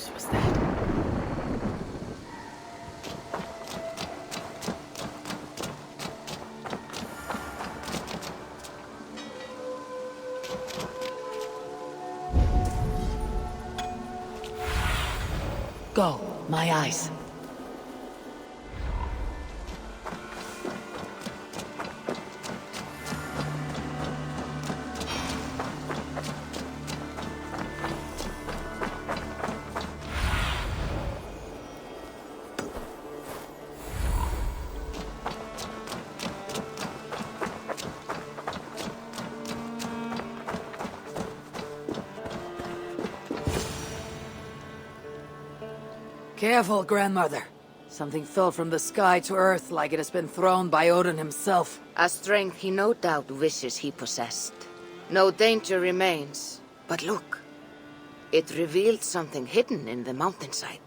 house was that? Go, my eyes. Careful, grandmother. Something fell from the sky to earth like it has been thrown by Odin himself. A strength he no doubt wishes he possessed. No danger remains. But look. It revealed something hidden in the mountainside.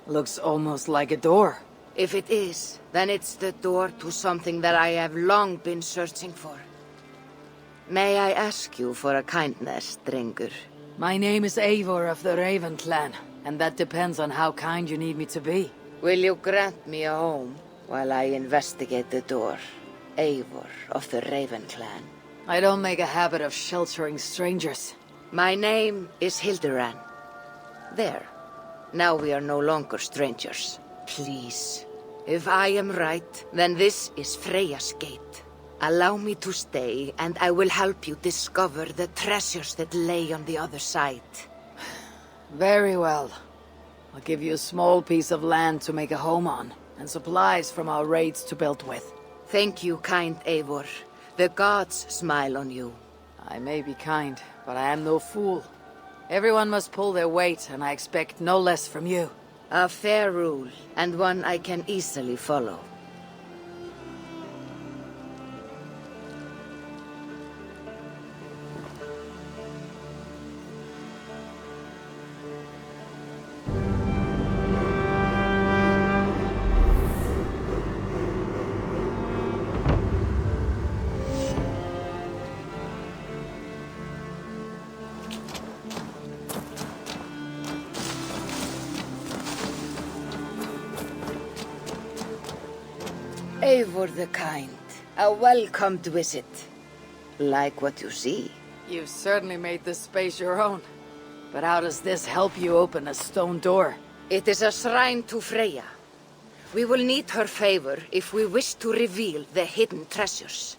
Looks almost like a door. If it is, then it's the door to something that I have long been searching for. May I ask you for a kindness, Drengur? My name is Eivor of the Raven clan, and that depends on how kind you need me to be. Will you grant me a home while I investigate the door? Eivor of the Raven clan. I don't make a habit of sheltering strangers. My name is Hilderan. There. Now we are no longer strangers. Please. If I am right, then this is Freya's gate. Allow me to stay, and I will help you discover the treasures that lay on the other side. Very well. I'll give you a small piece of land to make a home on, and supplies from our raids to build with. Thank you, kind Eivor. The gods smile on you. I may be kind, but I am no fool. Everyone must pull their weight, and I expect no less from you. A fair rule, and one I can easily follow. Eivor the Kind, a welcomed visit. Like what you see. You've certainly made this space your own. But how does this help you open a stone door? It is a shrine to Freya. We will need her favor if we wish to reveal the hidden treasures.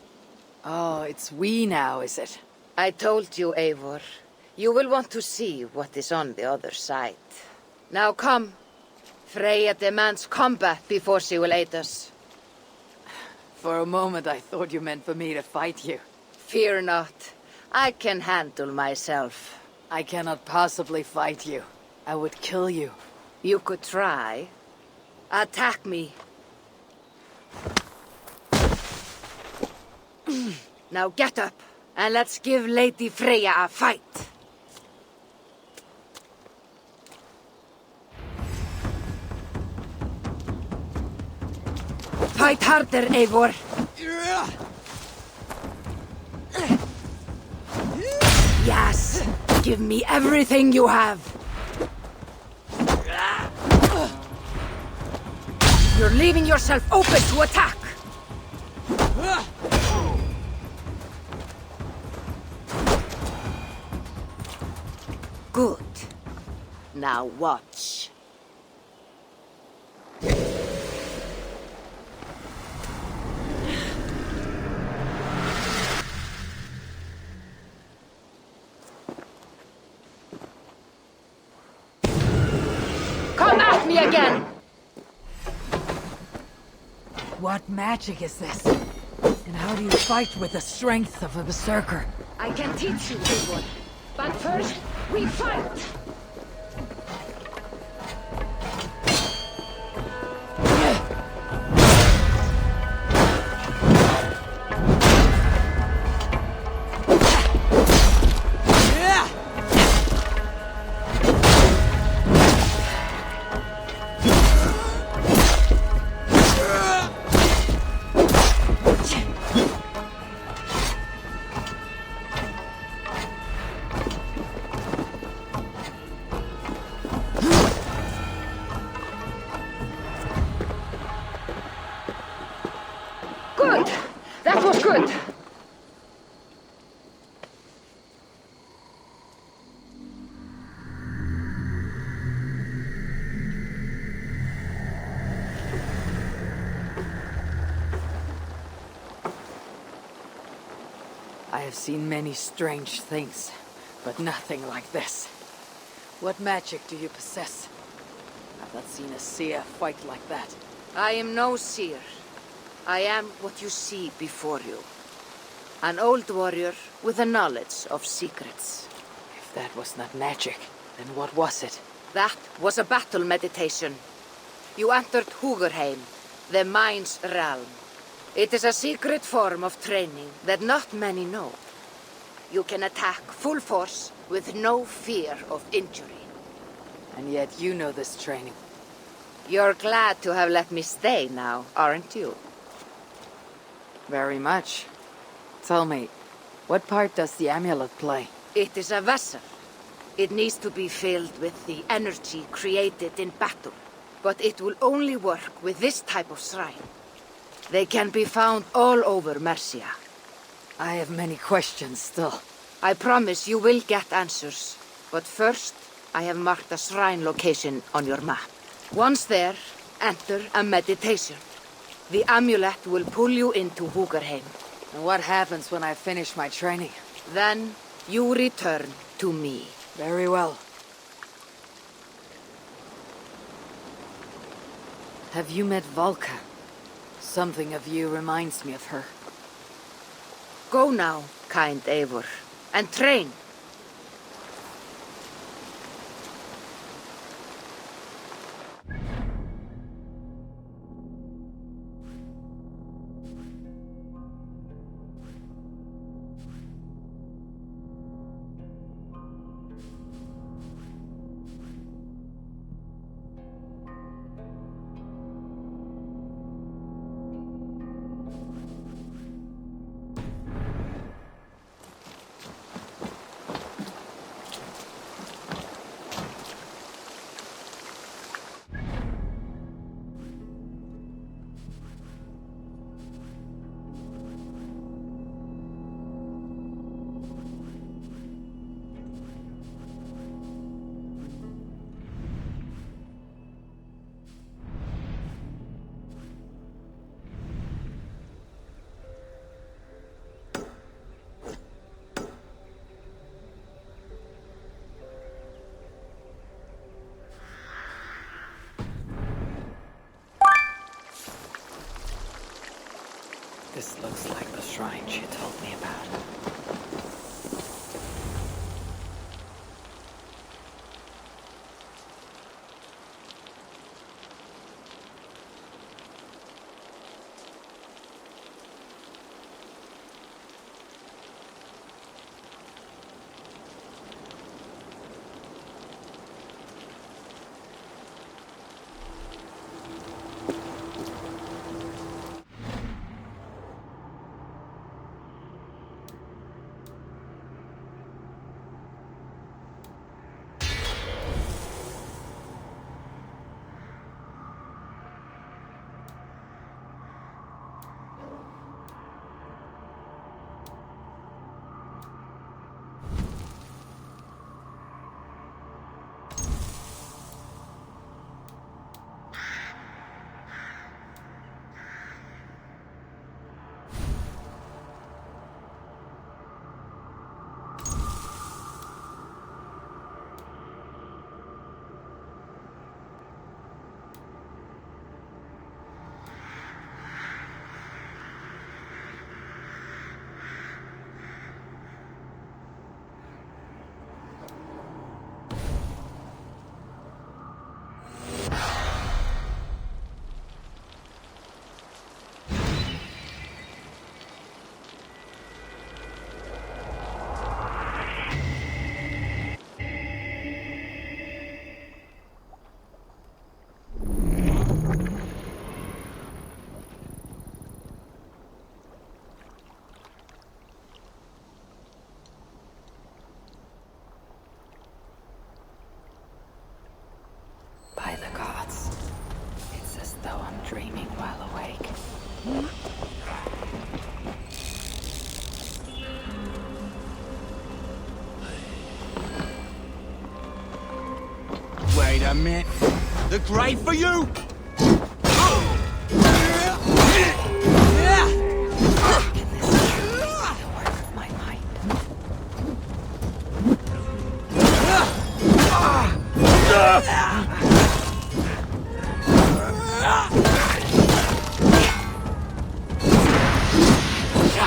Oh, it's we now, is it? I told you, Eivor. You will want to see what is on the other side. Now come. Freya demands combat before she will aid us. For a moment I thought you meant for me to fight you. Fear not. I can handle myself. I cannot possibly fight you. I would kill you. You could try. Attack me. Now get up, and let's give Lady Freya a fight. Fight harder, Eivor. Yes, give me everything you have. You're leaving yourself open to attack. Good. Now watch. Come at me again! What magic is this? And how do you fight with the strength of a berserker? I can teach you, Eivor. But first, we fight! Good. That was good. I have seen many strange things, but nothing like this. What magic do you possess? I've not seen a seer fight like that. I am no seer. I am what you see before you. An old warrior with a knowledge of secrets. If that was not magic, then what was it? That was a battle meditation. You entered Hugerheim, the mind's realm. It is a secret form of training that not many know. You can attack full force with no fear of injury. And yet you know this training. You're glad to have let me stay now, aren't you? Very much. Tell me, what part does the amulet play? It is a vessel. It needs to be filled with the energy created in battle. But it will only work with this type of shrine. They can be found all over Mercia. I have many questions still. I promise you will get answers. But first, I have marked a shrine location on your map. Once there, enter a meditation. The amulet will pull you into Hugerheim. And what happens when I finish my training? Then, you return to me. Very well. Have you met Valka? Something of you reminds me of her. Go now, kind Eivor, and train. This looks like the shrine she told me about. a minute. Look great for you?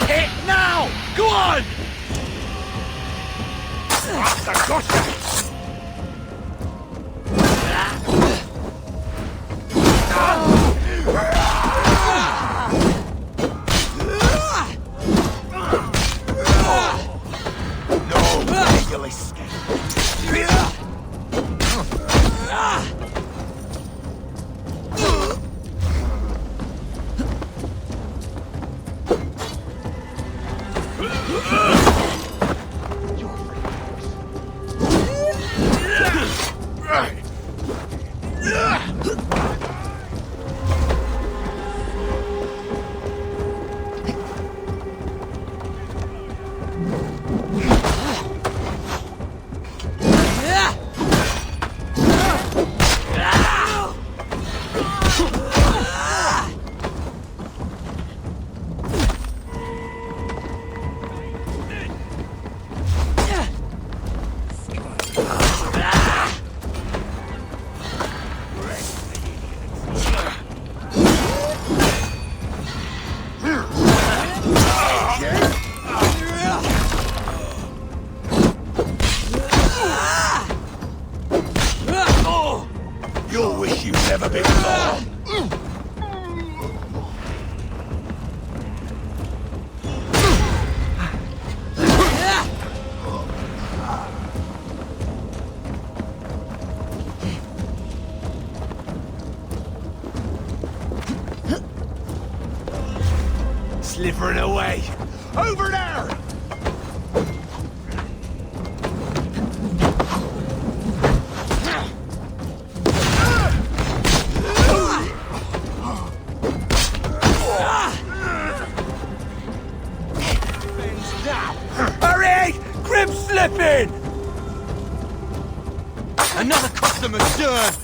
Hit now! Go on! That's a gotcha! You'll escape. You'll wish you'd never been born. Slithering away. Over there! Hurry! Grip slipping! Another customer served!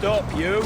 stop, you.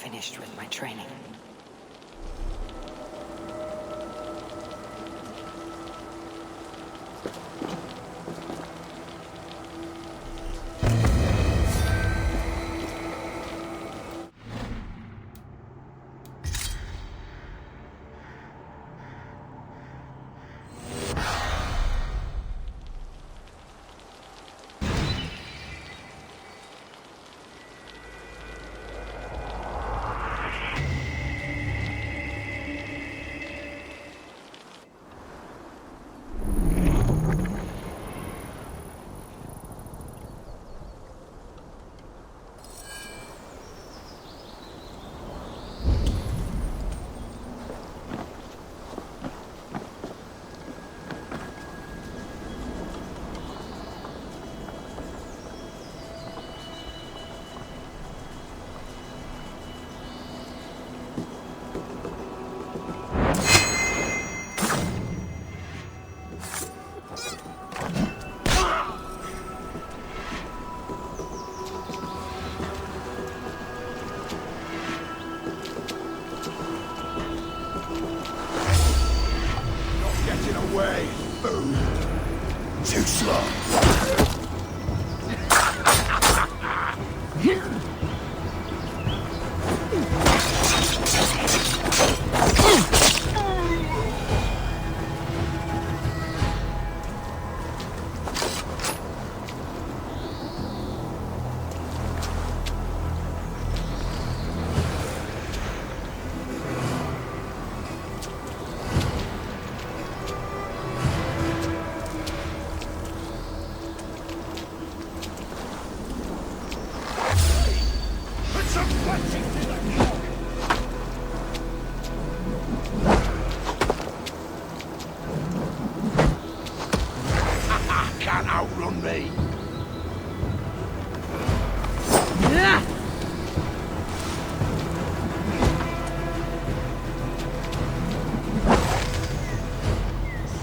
Finished with my training. Too slow. Can't outrun me.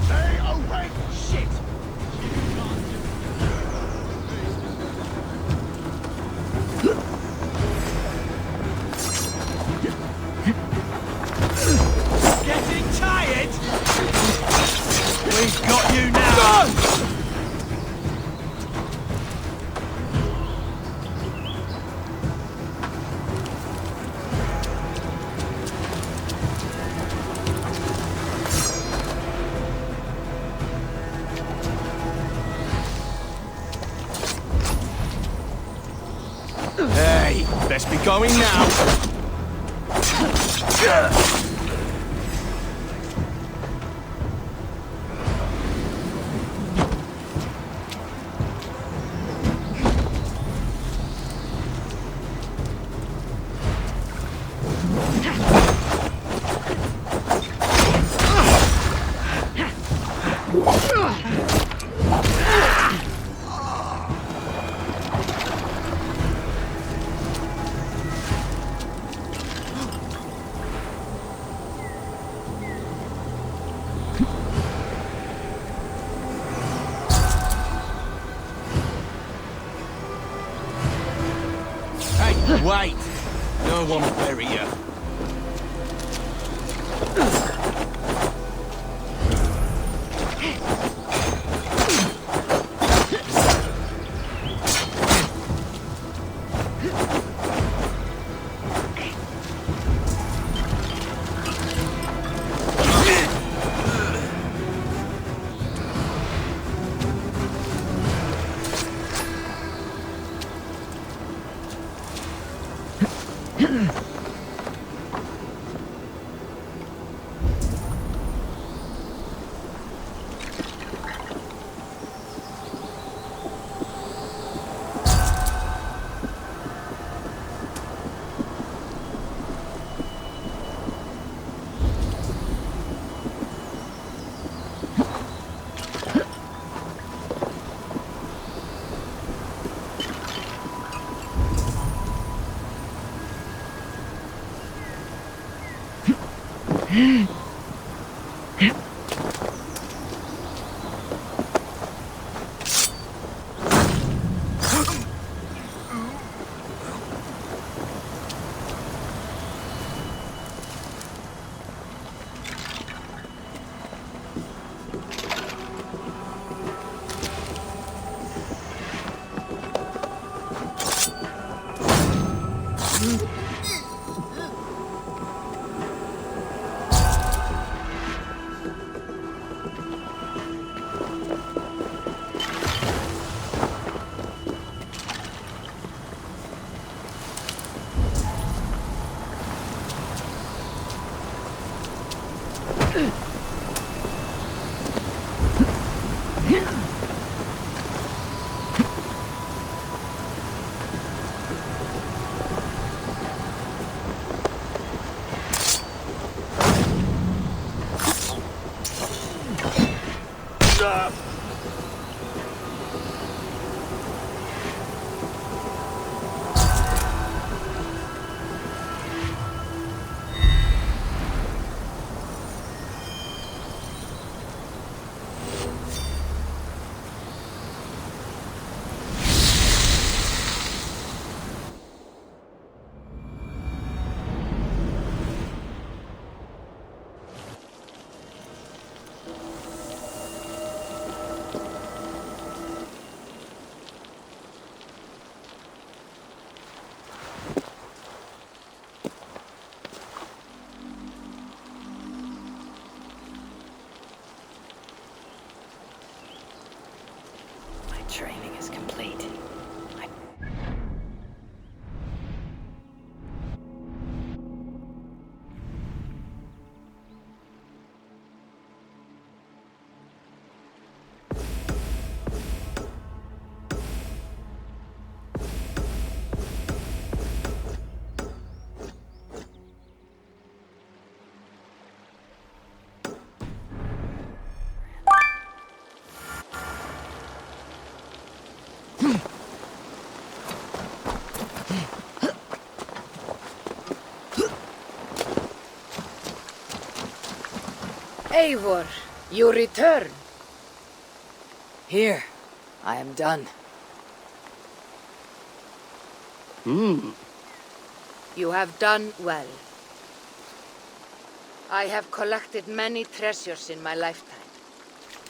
Stay awake, shit! Getting tired? We've got you now! Best be going now. Wait! No one will bury you. Training is complete. Eivor, you return. Here, I am done. You have done well. I have collected many treasures in my lifetime.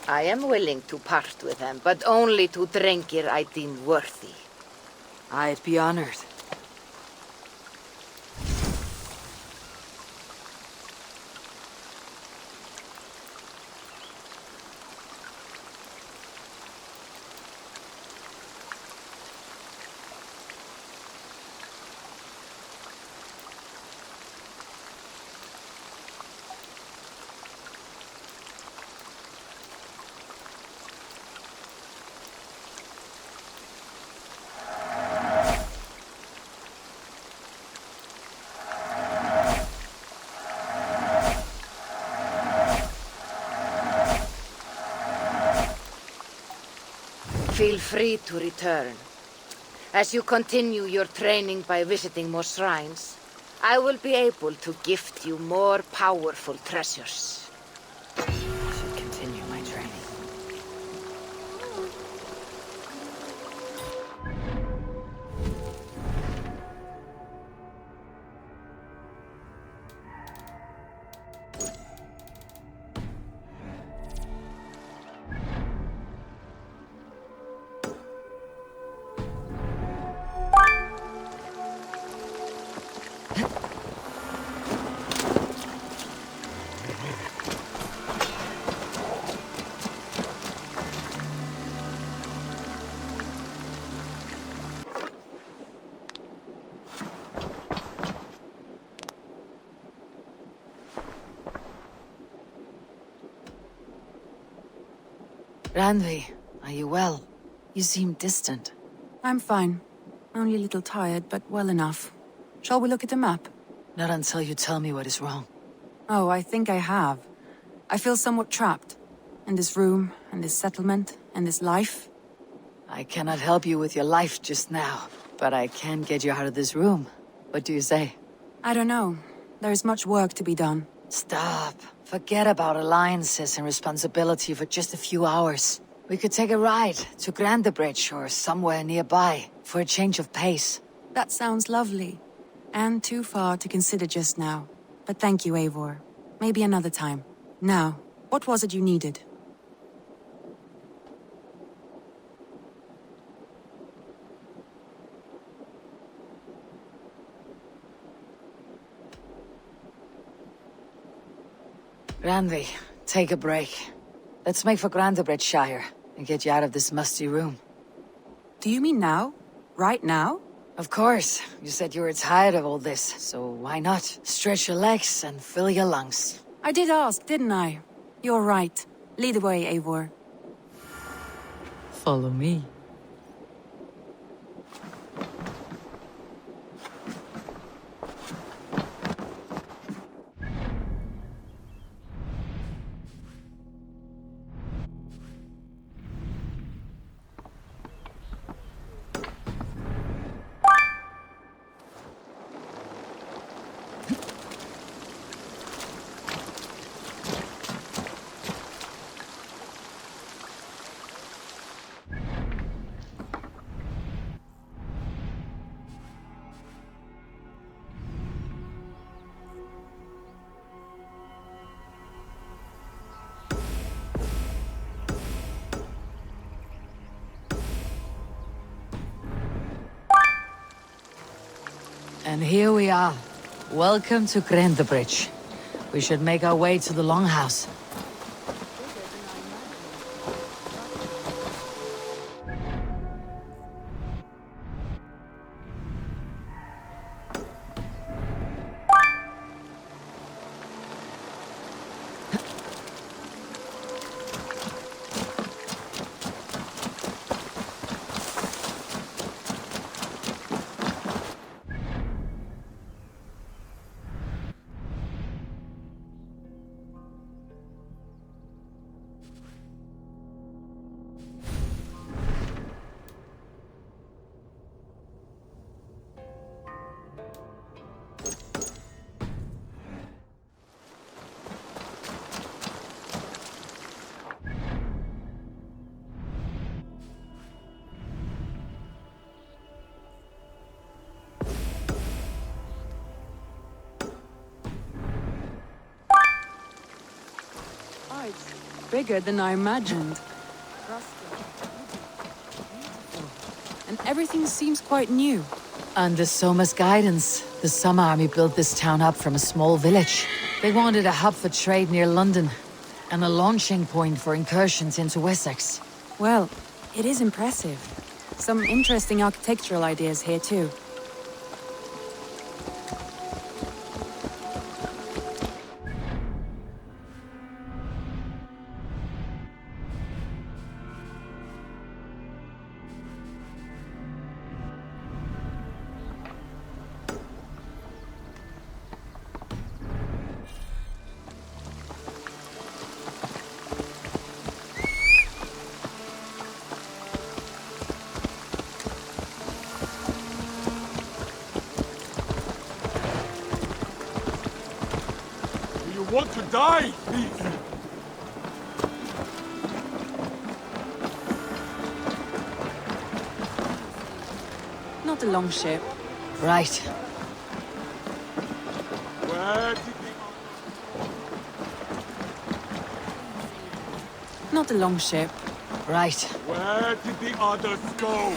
I am willing to part with them, but only to Drengir I deem worthy. I'd be honored. Feel free to return. As you continue your training by visiting more shrines, I will be able to gift you more powerful treasures. I should continue my training. Randvi, are you well? You seem distant. I'm fine. Only a little tired, but well enough. Shall we look at the map? Not until you tell me what is wrong. Oh, I think I have. I feel somewhat trapped. In this room, and this settlement, and this life. I cannot help you with your life just now, but I can get you out of this room. What do you say? I don't know. There is much work to be done. Stop. Forget about alliances and responsibility for just a few hours. We could take a ride to Grandebridge or somewhere nearby for a change of pace. That sounds lovely. And too far to consider just now. But thank you, Eivor. Maybe another time. Now, what was it you needed? Randvi, take a break. Let's make for Grandebridgeshire and get you out of this musty room. Do you mean now? Right now? Of course. You said you were tired of all this, so why not? Stretch your legs and fill your lungs. I did ask, didn't I? You're right. Lead the way, Eivor. Follow me. And here we are. Welcome to Grandebridge. We should make our way to the Longhouse. Bigger than I imagined. And everything seems quite new. Under Soma's guidance, the Summer Army built this town up from a small village. They wanted a hub for trade near London, and a launching point for incursions into Wessex. Well, it is impressive. Some interesting architectural ideas here too. want to die, please. Not a long ship. Right. Where did Not a long ship. Right. the others go?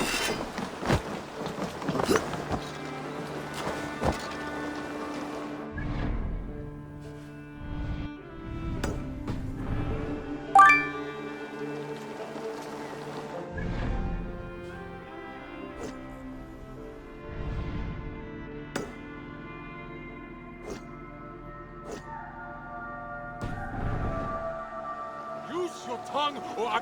Use your tongue, or I...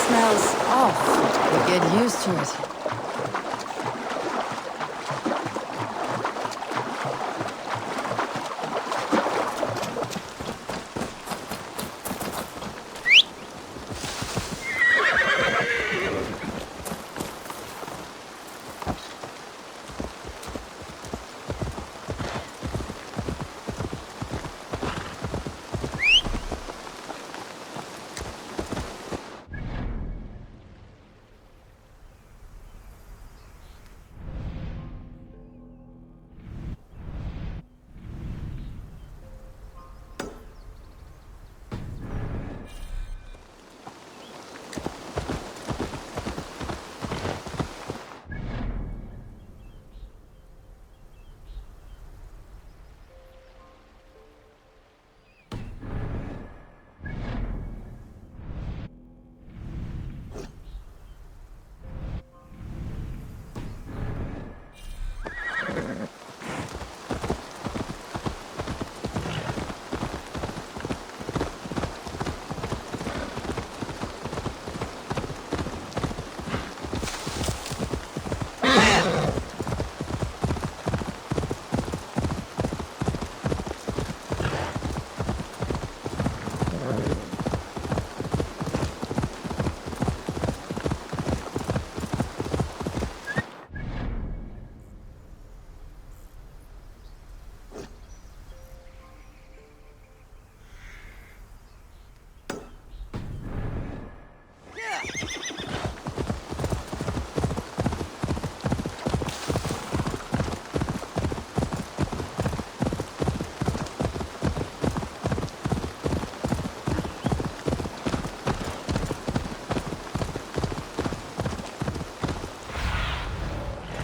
Smells off. You get used to it.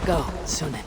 Go, Sunan.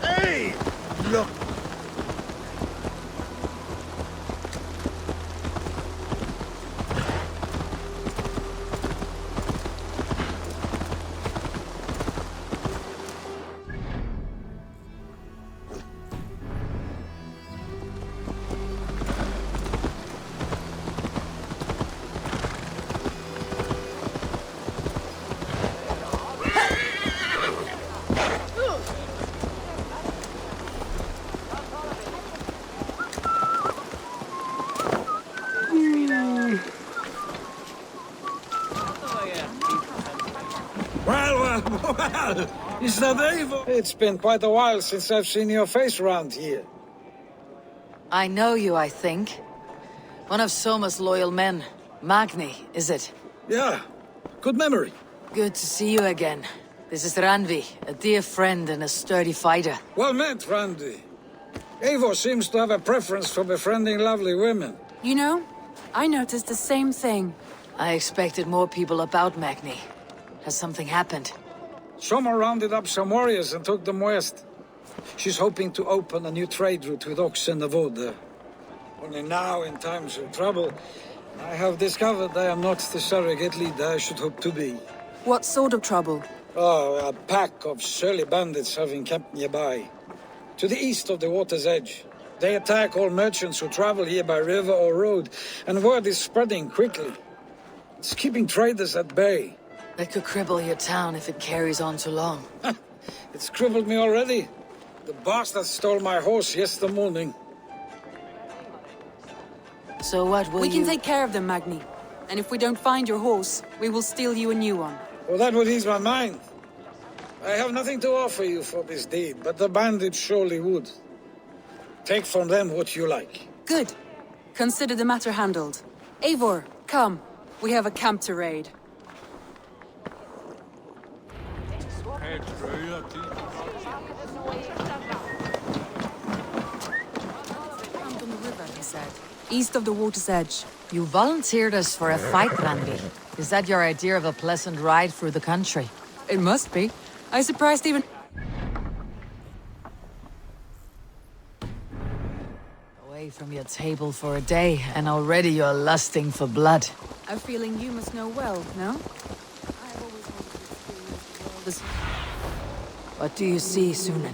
Hey! Look! Well, is that Eivor? It's been quite a while since I've seen your face around here. I know you, I think. One of Soma's loyal men. Magni, is it? Yeah, good memory. Good to see you again. This is Ranvi, a dear friend and a sturdy fighter. Well met, Randy. Eivor seems to have a preference for befriending lovely women. You know, I noticed the same thing. I expected more people about Magni. Has something happened? Soma rounded up some warriors and took them west. She's hoping to open a new trade route with Ox and Avoda. Only now, in times of trouble, I have discovered I am not the surrogate leader I should hope to be. What sort of trouble? Oh, a pack of surly bandits have encamped nearby. To the east of the water's edge. They attack all merchants who travel here by river or road, and word is spreading quickly. It's keeping traders at bay. That could cripple your town if it carries on too long. It's crippled me already. The bastard stole my horse yesterday morning. So what will We you... can take care of them, Magni. And if we don't find your horse, we will steal you a new one. Well, that would ease my mind. I have nothing to offer you for this deed, but the bandits surely would. Take from them what you like. Good. Consider the matter handled. Eivor, come. We have a camp to raid. Camp on the river, he said. East of the water's edge. You volunteered us for a fight, Randy. Is that your idea of a pleasant ride through the country? It must be. I surprised even... Away from your table for a day, and already you're lusting for blood. A feeling you must know well, no? I've always wanted to experience the world as... What do you see, Sunan?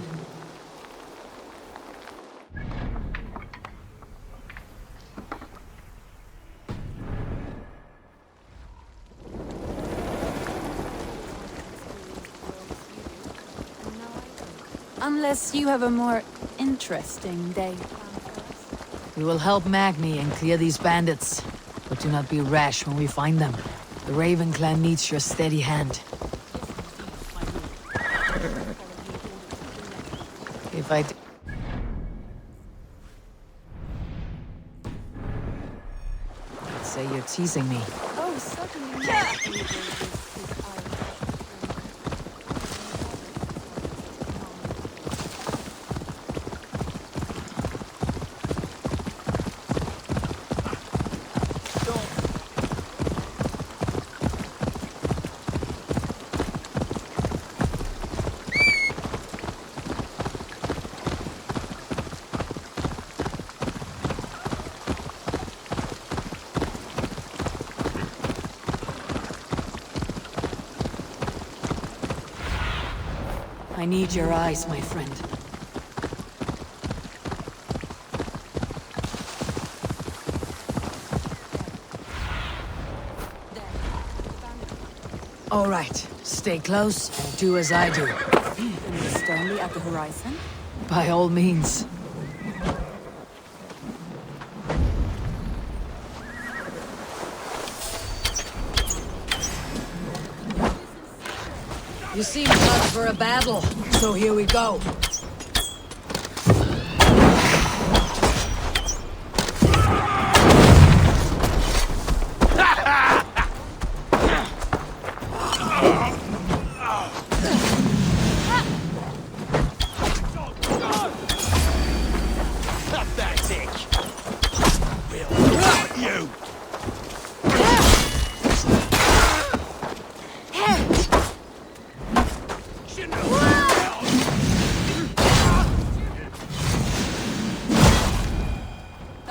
Unless you have a more interesting day. We will help Magni and clear these bandits. But do not be rash when we find them. The Raven clan needs your steady hand. If I... I'd say you're teasing me. Oh, certainly I need your eyes, my friend. All right, stay close and do as I do. sternly at the horizon. By all means. You seem up for a battle, so here we go.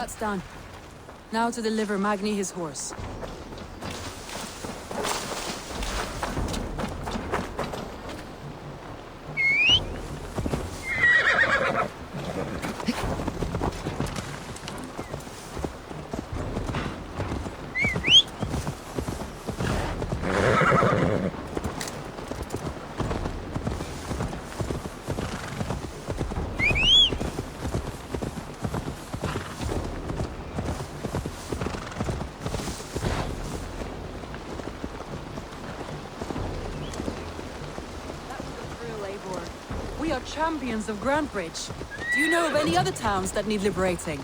That's done. Now to deliver Magni his horse. We are champions of Grantbridge. Do you know of any other towns that need liberating?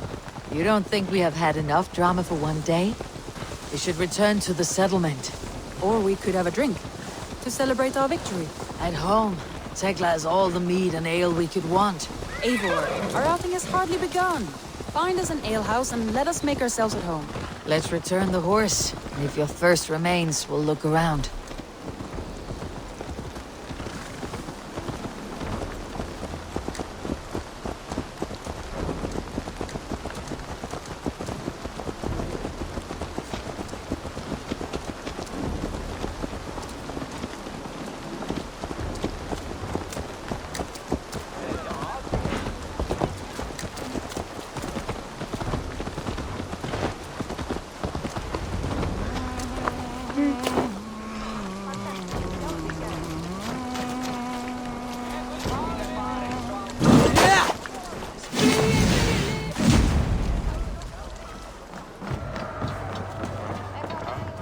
You don't think we have had enough drama for one day? We should return to the settlement. Or we could have a drink to celebrate our victory. At home, Tekla has all the mead and ale we could want. Eivor, our outing has hardly begun. Find us an alehouse and let us make ourselves at home. Let's return the horse, and if your thirst remains, we'll look around.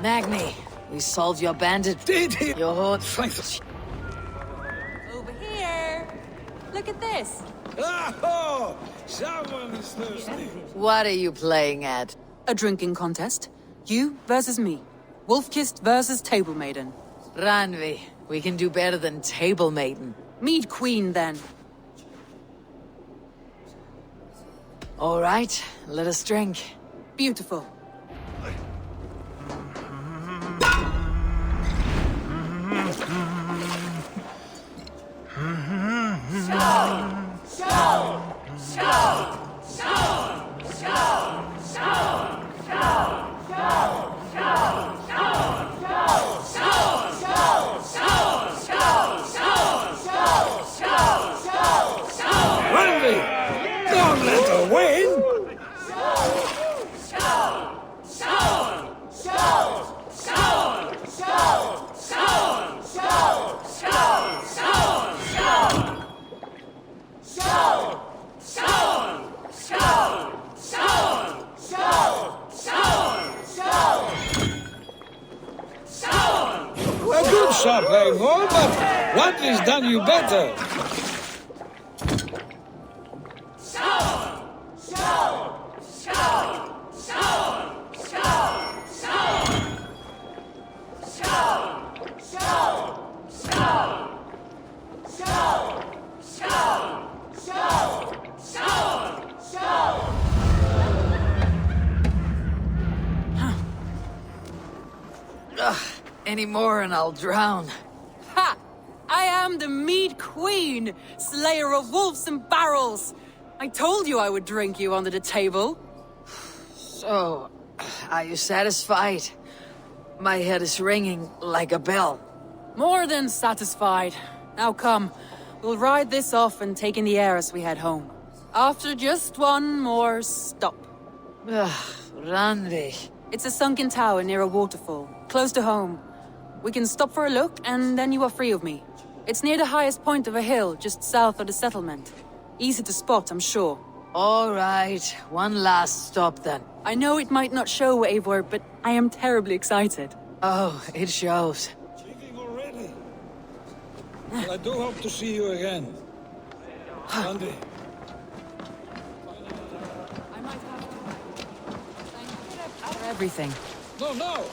Magni, we solved your bandit. Did he? Your horse. Thanks. Over here! Look at this! Oh, someone is thirsty. What are you playing at? A drinking contest. You versus me. Wolf-kissed versus Table Maiden. Ranvi, we can do better than Table Maiden. Mead Queen, then. All right, let us drink. Beautiful. Randy, don't let her win. A good shot, Eivor, but what has done you better? Any more and I'll drown. Ha! I am the Mead Queen, slayer of wolves and barrels. I told you I would drink you under the table. So, are you satisfied? My head is ringing like a bell. More than satisfied. Now come, we'll ride this off and take in the air as we head home. After just one more stop. Ranvi. It's a sunken tower near a waterfall, close to home. We can stop for a look, and then you are free of me. It's near the highest point of a hill, just south of the settlement. Easy to spot, I'm sure. All right, one last stop then. I know it might not show, Eivor, but I am terribly excited. Oh, it shows. Drinking already? Well, I do hope to see you again. Randy. I might have to. Thank you for everything. No.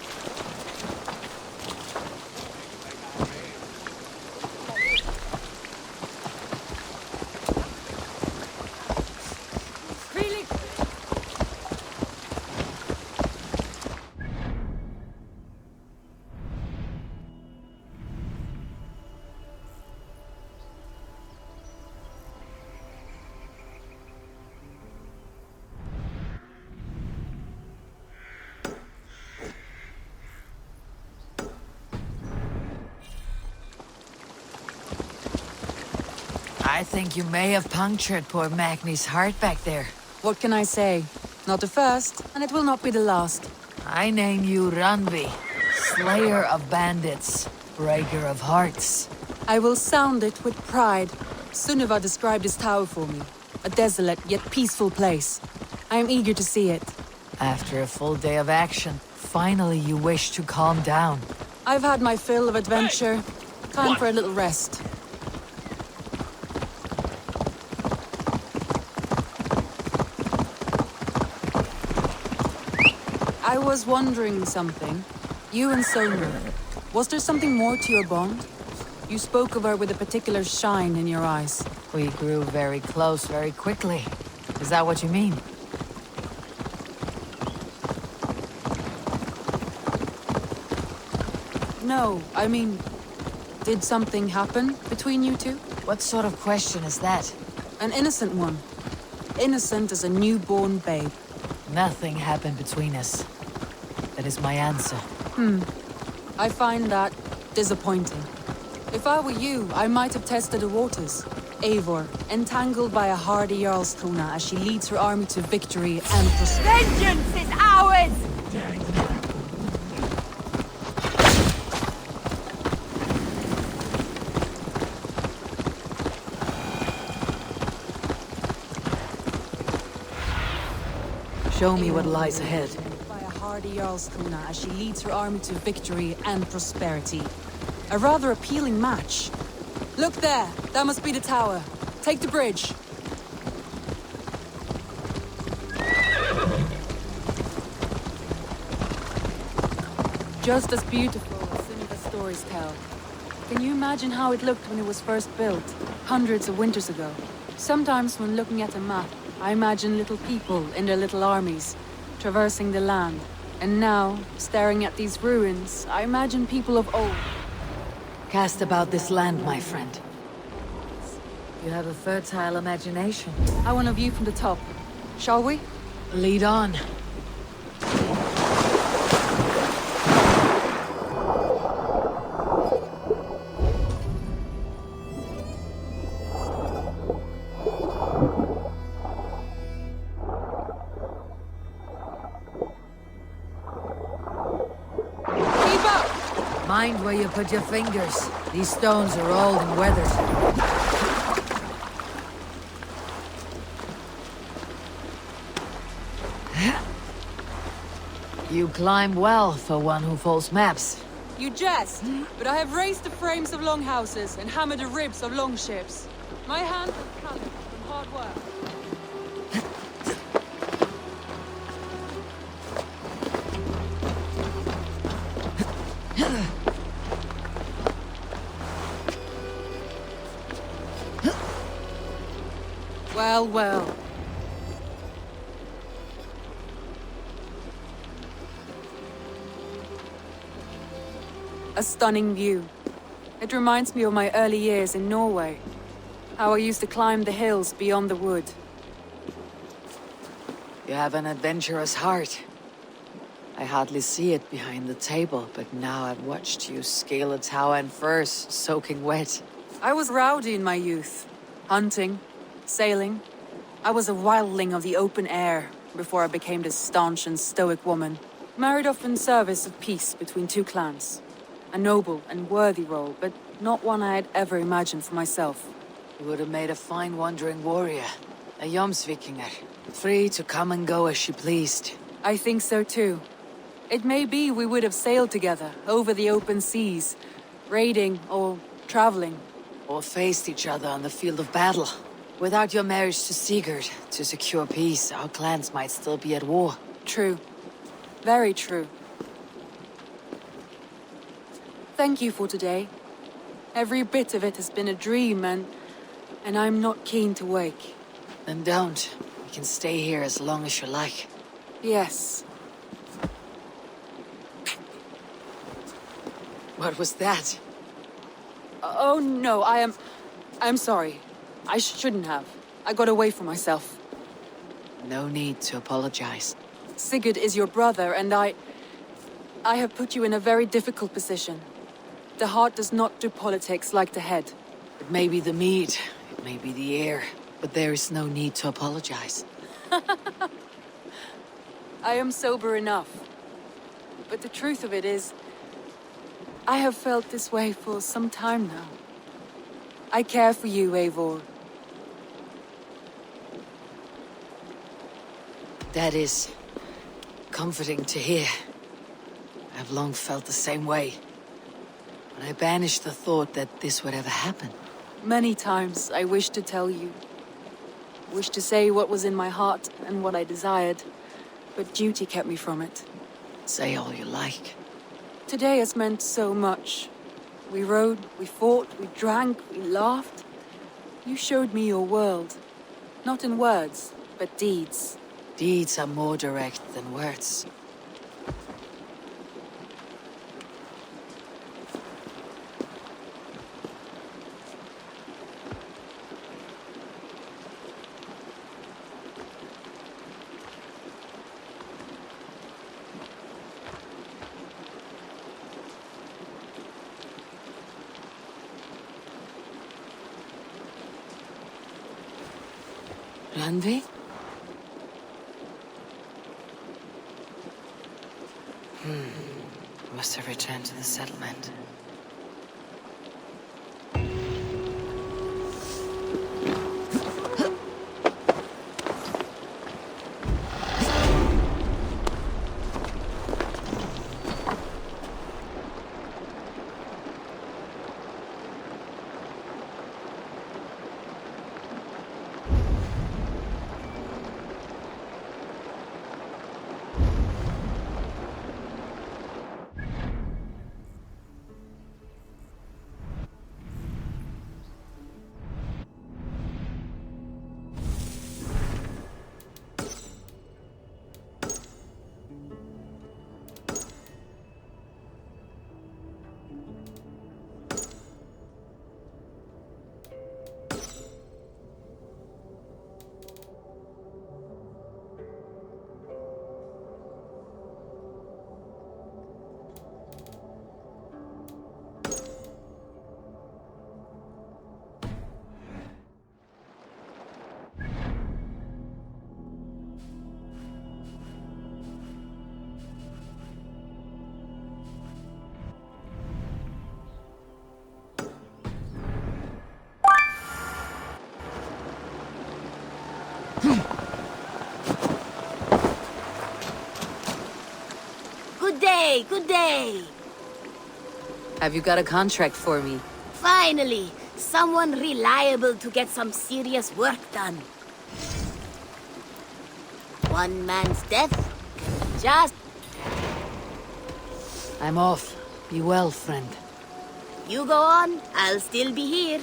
Really? I think you may have punctured poor Magni's heart back there. What can I say? Not the first, and it will not be the last. I name you Ranvi, slayer of bandits, breaker of hearts. I will sound it with pride. Sunniva described this tower for me. A desolate yet peaceful place. I am eager to see it. After a full day of action, finally you wish to calm down. I've had my fill of adventure. Time for a little rest. I was wondering something. You and Sonia, was there something more to your bond? You spoke of her with a particular shine in your eyes. We grew very close very quickly. Is that what you mean? No, I mean, did something happen between you two? What sort of question is that? An innocent one. Innocent as a newborn babe. Nothing happened between us. That is my answer. I find that disappointing. If I were you, I might have tested the waters. Eivor, entangled by a hardy Jarlskona as she leads her army to victory and prosperity. Vengeance is ours! Show me what lies ahead. By a hardy Jarlskona as she leads her army to victory and prosperity. A rather appealing match. Look there! That must be the tower. Take the bridge. Just as beautiful as Sunniva's stories tell. Can you imagine how it looked when it was first built, hundreds of winters ago? Sometimes when looking at a map, I imagine little people in their little armies, traversing the land. And now, staring at these ruins, I imagine people of old. Cast about this land, my friend. You have a fertile imagination. I want a view from the top. Shall we? Lead on. Keep up! Mind where you put your fingers. These stones are old and weathered. You climb well for one who folds maps. You jest, but I have raised the frames of longhouses and hammered the ribs of longships. My hands are calloused from hard work. Well, well. A stunning view. It reminds me of my early years in Norway. How I used to climb the hills beyond the wood. You have an adventurous heart. I hardly see it behind the table, but now I've watched you scale a tower in furs, soaking wet. I was rowdy in my youth. Hunting, sailing. I was a wildling of the open air before I became this staunch and stoic woman. Married off in service of peace between two clans. A noble and worthy role, but not one I had ever imagined for myself. You would have made a fine wandering warrior. A Jomsvikinger. Free to come and go as she pleased. I think so too. It may be we would have sailed together over the open seas, raiding or traveling. Or faced each other on the field of battle. Without your marriage to Sigurd, to secure peace, our clans might still be at war. True. Very true. Thank you for today. Every bit of it has been a dream, and I'm not keen to wake. Then don't. We can stay here as long as you like. Yes. What was that? Oh no, I'm sorry. I shouldn't have. I got away from myself. No need to apologize. Sigurd is your brother, and I have put you in a very difficult position. The heart does not do politics like the head. It may be the mead. It Maybe the air, but there is no need to apologize. I am sober enough. But the truth of it is, I have felt this way for some time now. I care for you, Eivor. That is comforting to hear. I've long felt the same way. But I banished the thought that this would ever happen. Many times I wished to tell you. Wished to say what was in my heart and what I desired. But duty kept me from it. Say all you like. Today has meant so much. We rode, we fought, we drank, we laughed. You showed me your world. Not in words, but deeds. Deeds are more direct than words. Randvi? Must have returned to the settlement. Good day! Have you got a contract for me? Finally! Someone reliable to get some serious work done. One man's death can just... I'm off. Be well, friend. You go on, I'll still be here.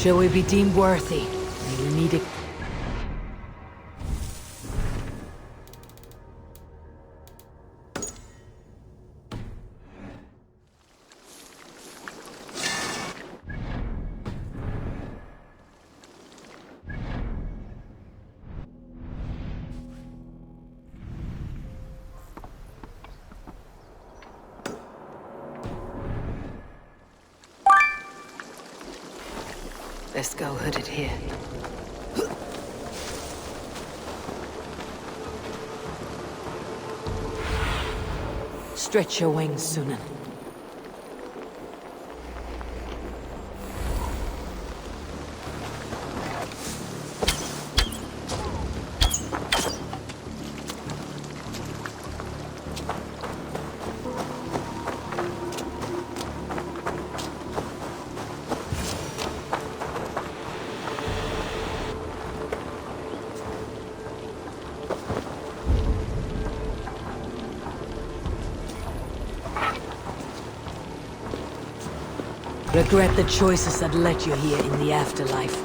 Shall we be deemed worthy? We need a... Best go hooded here. Stretch your wings, Sunan. Regret the choices that led you here in the afterlife.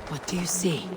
What do you see?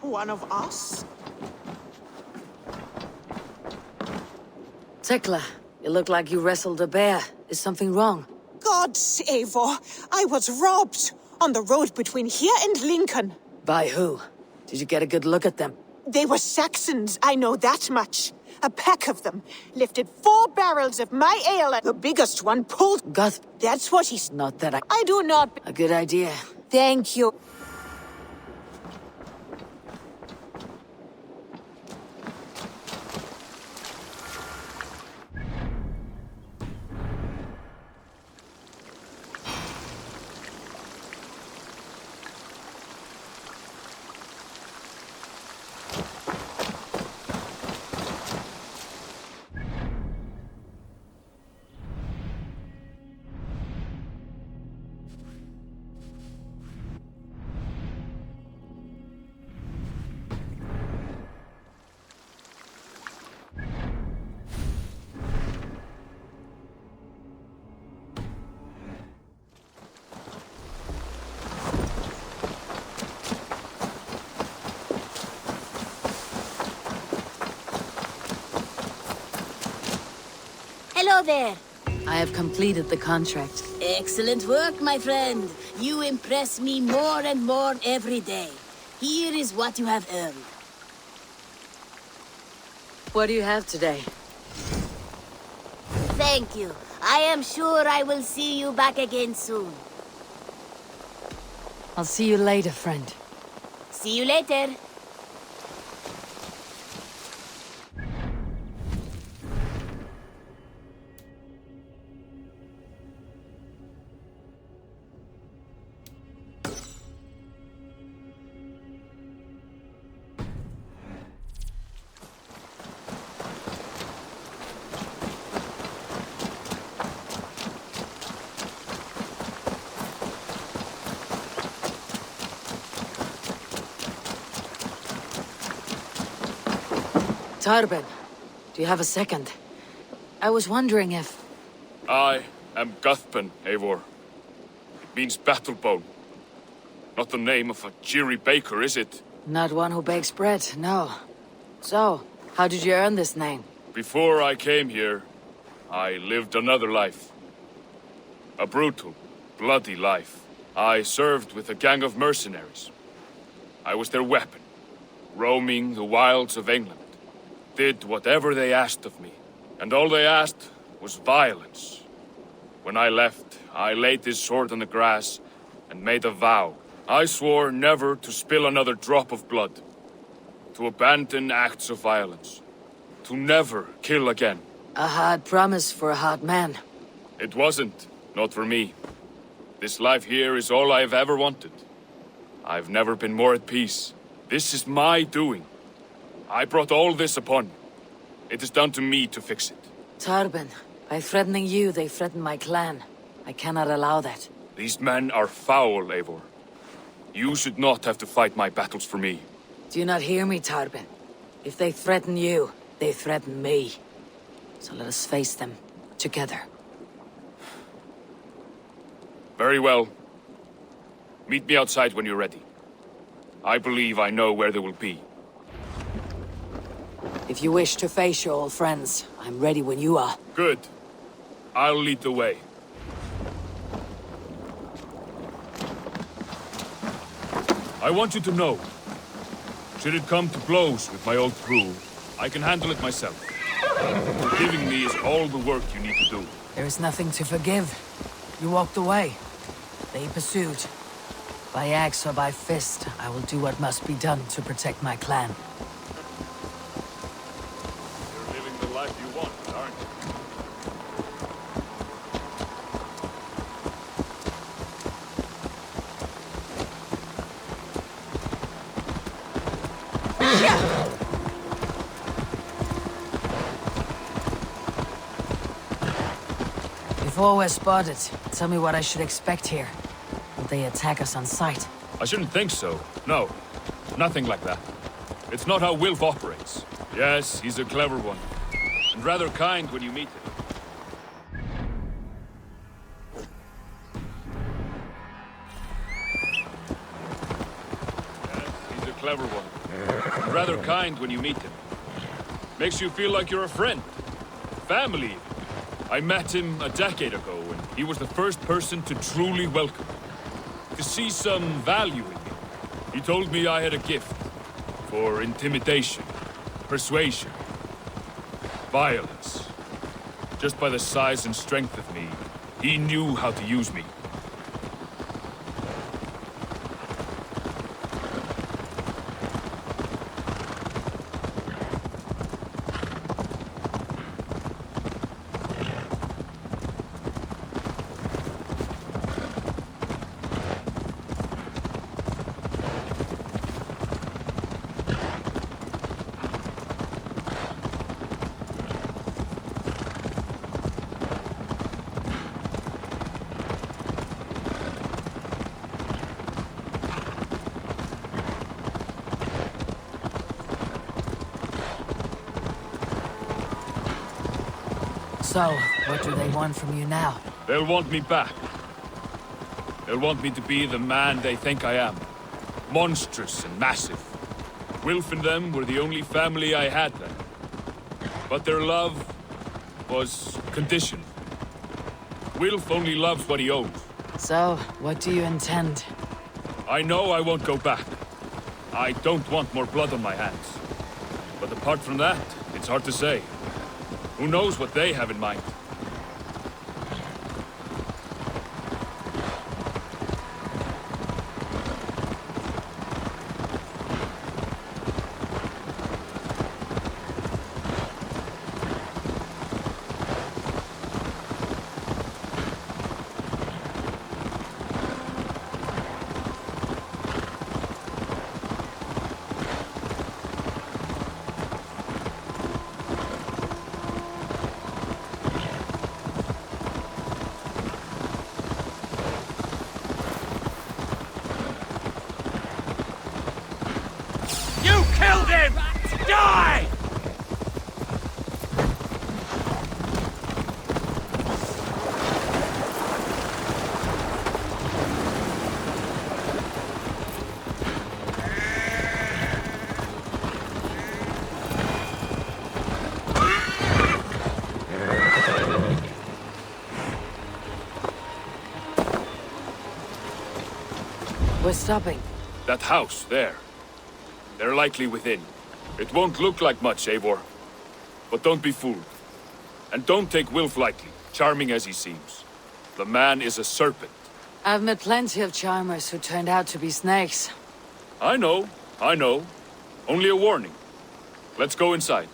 One of us? Tekla, you look like you wrestled a bear. Is something wrong? God, Eivor, I was robbed on the road between here and Lincoln. By who? Did you get a good look at them? They were Saxons, I know that much. A pack of them lifted 4 barrels of my ale, and the biggest one pulled. Goth. That's what he's. Not that I do not. A good idea. Thank you. Hello there. I have completed the contract. Excellent work, my friend. You impress me more and more every day. Here is what you have earned. What do you have today? Thank you. I am sure I will see you back again soon. I'll see you later, friend. See you later. Tarben, do you have a second? I was wondering if... I am Guthpen, Eivor. It means battlebone. Not the name of a cheery baker, is it? Not one who bakes bread, no. So, how did you earn this name? Before I came here, I lived another life. A brutal, bloody life. I served with a gang of mercenaries. I was their weapon, roaming the wilds of England. Did whatever they asked of me. And all they asked was violence. When I left, I laid this sword on the grass and made a vow. I swore never to spill another drop of blood. To abandon acts of violence. To never kill again. A hard promise for a hard man. It wasn't. Not for me. This life here is all I've ever wanted. I've never been more at peace. This is my doing. I brought all this upon you. It is down to me to fix it. Tarben, by threatening you, they threaten my clan. I cannot allow that. These men are foul, Eivor. You should not have to fight my battles for me. Do you not hear me, Tarben? If they threaten you, they threaten me. So let us face them, together. Very well. Meet me outside when you're ready. I believe I know where they will be. If you wish to face your old friends, I'm ready when you are. Good. I'll lead the way. I want you to know, should it come to blows with my old crew, I can handle it myself. Forgiving me is all the work you need to do. There is nothing to forgive. You walked away. They pursued. By axe or by fist, I will do what must be done to protect my clan. You're living the life you want, aren't you? Before we're spotted, tell me what I should expect here. Will they attack us on sight? I shouldn't think so. No. Nothing like that. It's not how Wilf operates. Yes, he's a clever one. And rather kind when you meet him. Yes, he's a clever one. And rather kind when you meet him. Makes you feel like you're a friend. Family. I met him a decade ago, and he was the first person to truly welcome me. To see some value in me. He told me I had a gift for intimidation, persuasion, violence. Just by the size and strength of me, he knew how to use me. So, what do they want from you now? They'll want me back. They'll want me to be the man they think I am. Monstrous and massive. Wilf and them were the only family I had then. But their love was condition. Wilf only loves what he owns. So, what do you intend? I know I won't go back. I don't want more blood on my hands. But apart from that, it's hard to say. Who knows what they have in mind? You killed him! Die! We're stopping. That house, there. They're likely within. It won't look like much, Eivor. But don't be fooled. And don't take Wilf lightly, charming as he seems. The man is a serpent. I've met plenty of charmers who turned out to be snakes. I know. Only a warning. Let's go inside.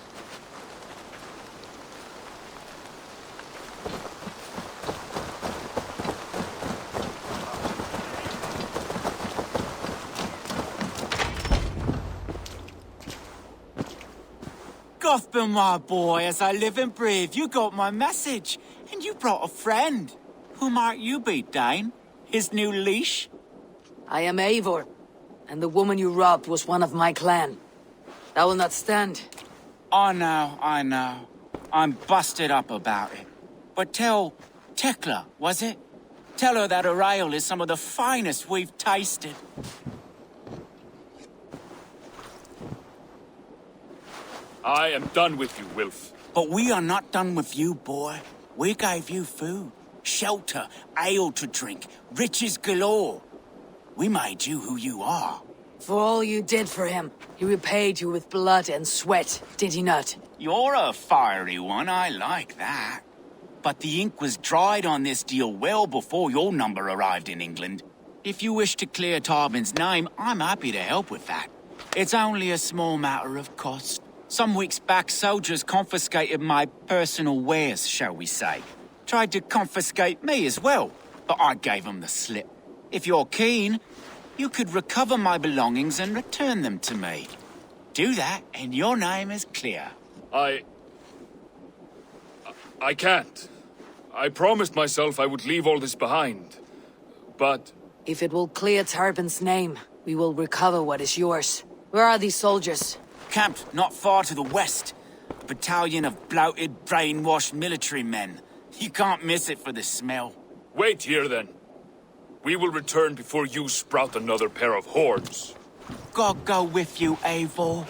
Gotham, my boy, as I live and breathe, you got my message. And you brought a friend. Who might you be, Dane? His new leash? I am Eivor, and the woman you robbed was one of my clan. That will not stand. I know. I'm busted up about it. But tell Tekla, was it? Tell her that her ale is some of the finest we've tasted. I am done with you, Wilf. But we are not done with you, boy. We gave you food, shelter, ale to drink, riches galore. We made you who you are. For all you did for him, he repaid you with blood and sweat, did he not? You're a fiery one, I like that. But the ink was dried on this deal well before your number arrived in England. If you wish to clear Tarbin's name, I'm happy to help with that. It's only a small matter of cost. Some weeks back, soldiers confiscated my personal wares, shall we say. Tried to confiscate me as well, but I gave them the slip. If you're keen, you could recover my belongings and return them to me. Do that, and your name is clear. I can't. I promised myself I would leave all this behind. But... If it will clear Tarbin's name, we will recover what is yours. Where are these soldiers? Camped not far to the west. A battalion of bloated, brainwashed military men. You can't miss it for the smell. Wait here, then. We will return before you sprout another pair of horns. God go with you, Eivor.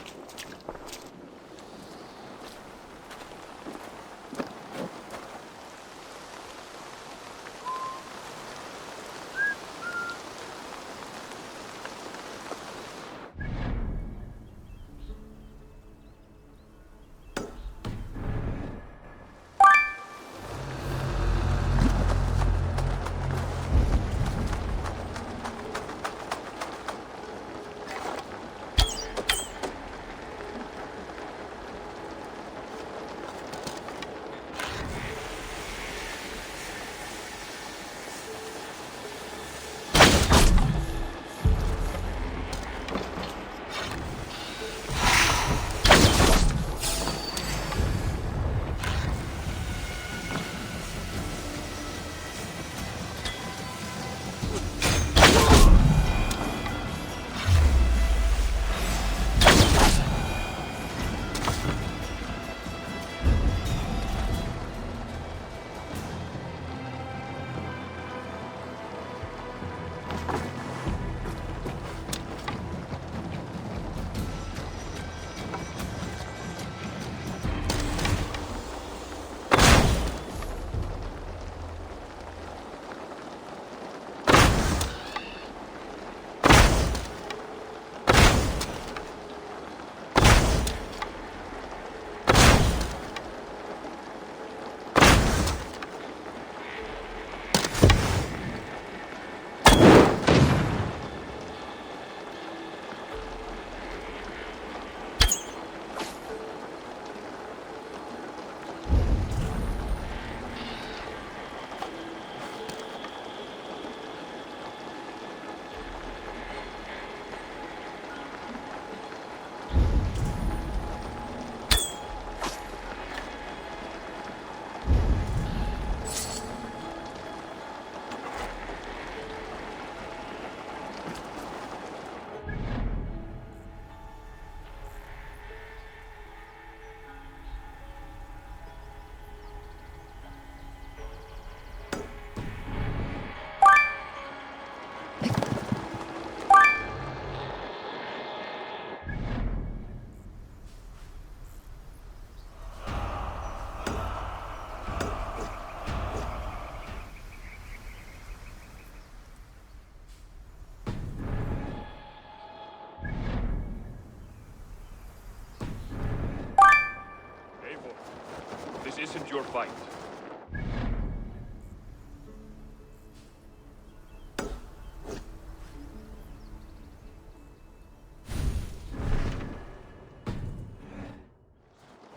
isn't your fight.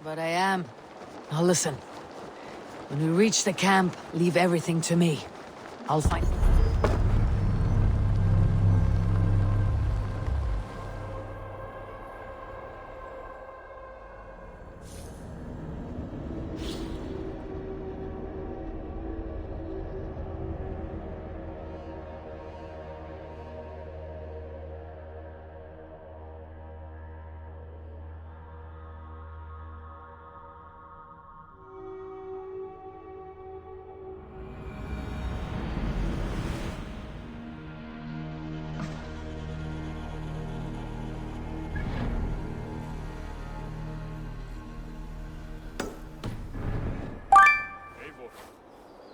But I am. Now listen. When we reach the camp, leave everything to me. I'll find...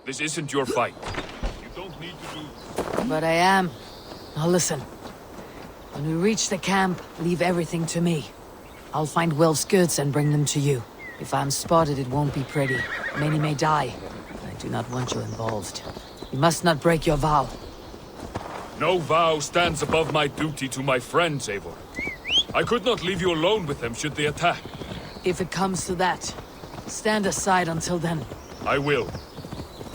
This isn't your fight. You don't need to do... But I am. Now listen. When we reach the camp, leave everything to me. I'll find Wilf's goods and bring them to you. If I'm spotted, it won't be pretty. Many may die. I do not want you involved. You must not break your vow. No vow stands above my duty to my friends, Eivor. I could not leave you alone with them should they attack. If it comes to that, stand aside until then. I will.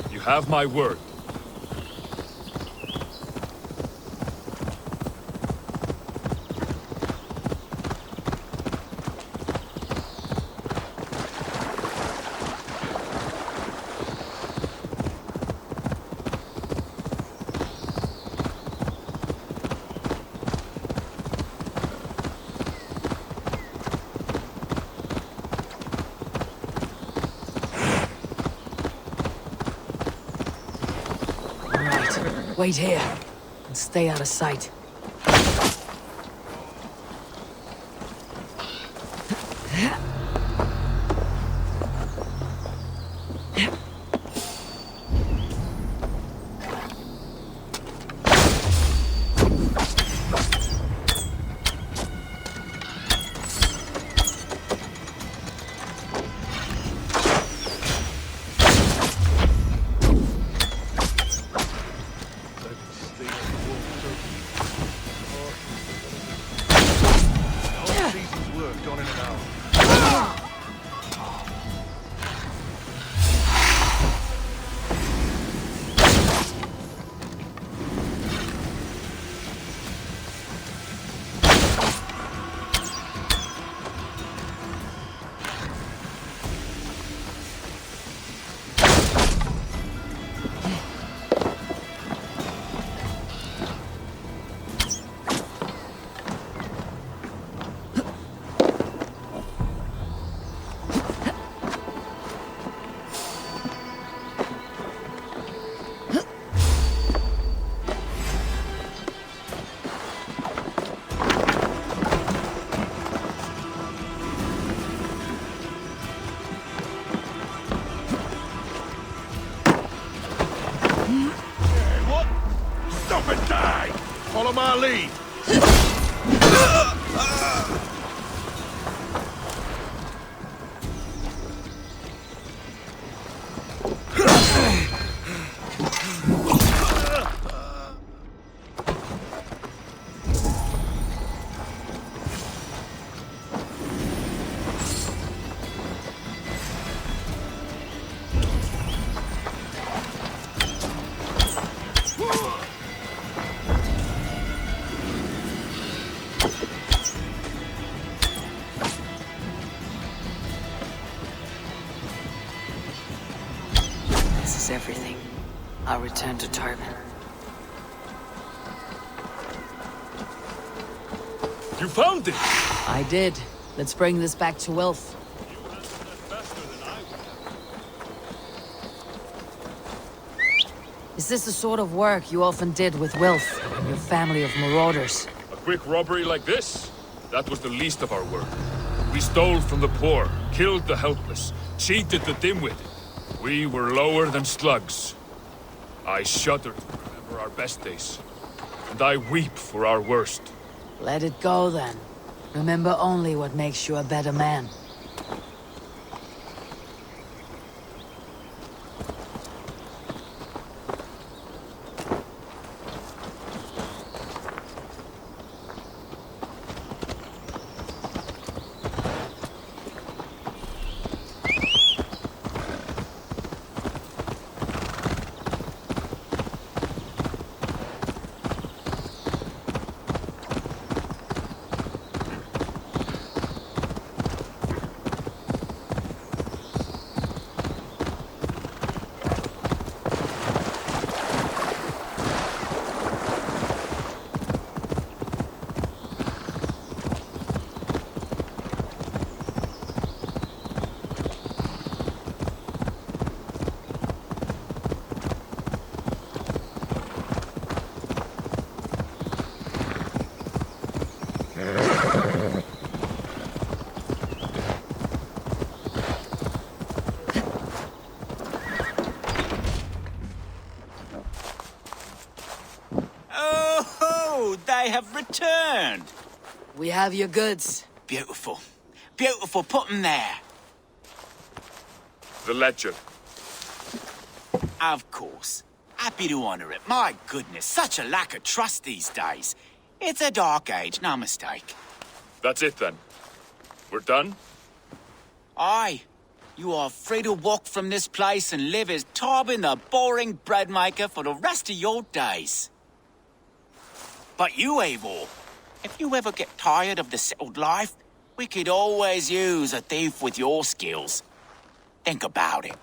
You have my word. Wait here, and stay out of sight. Follow my lead. Everything. I'll return to Tarvin. You found it! I did. Let's bring this back to Wilf. Is this the sort of work you often did with Wilf and your family of marauders? A quick robbery like this? That was the least of our work. We stole from the poor, killed the helpless, cheated the dimwit. We were lower than slugs. I shudder to remember our best days, and I weep for our worst. Let it go, then. Remember only what makes you a better man. they have returned. We have your goods. Beautiful. Beautiful, put 'em there. The ledger. Of course. Happy to honor it. My goodness, such a lack of trust these days. It's a dark age, no mistake. That's it then. We're done? Aye. You are free to walk from this place and live as Tobin the boring bread maker for the rest of your days. But you, Eivor, if you ever get tired of the settled life, we could always use a thief with your skills. Think about it.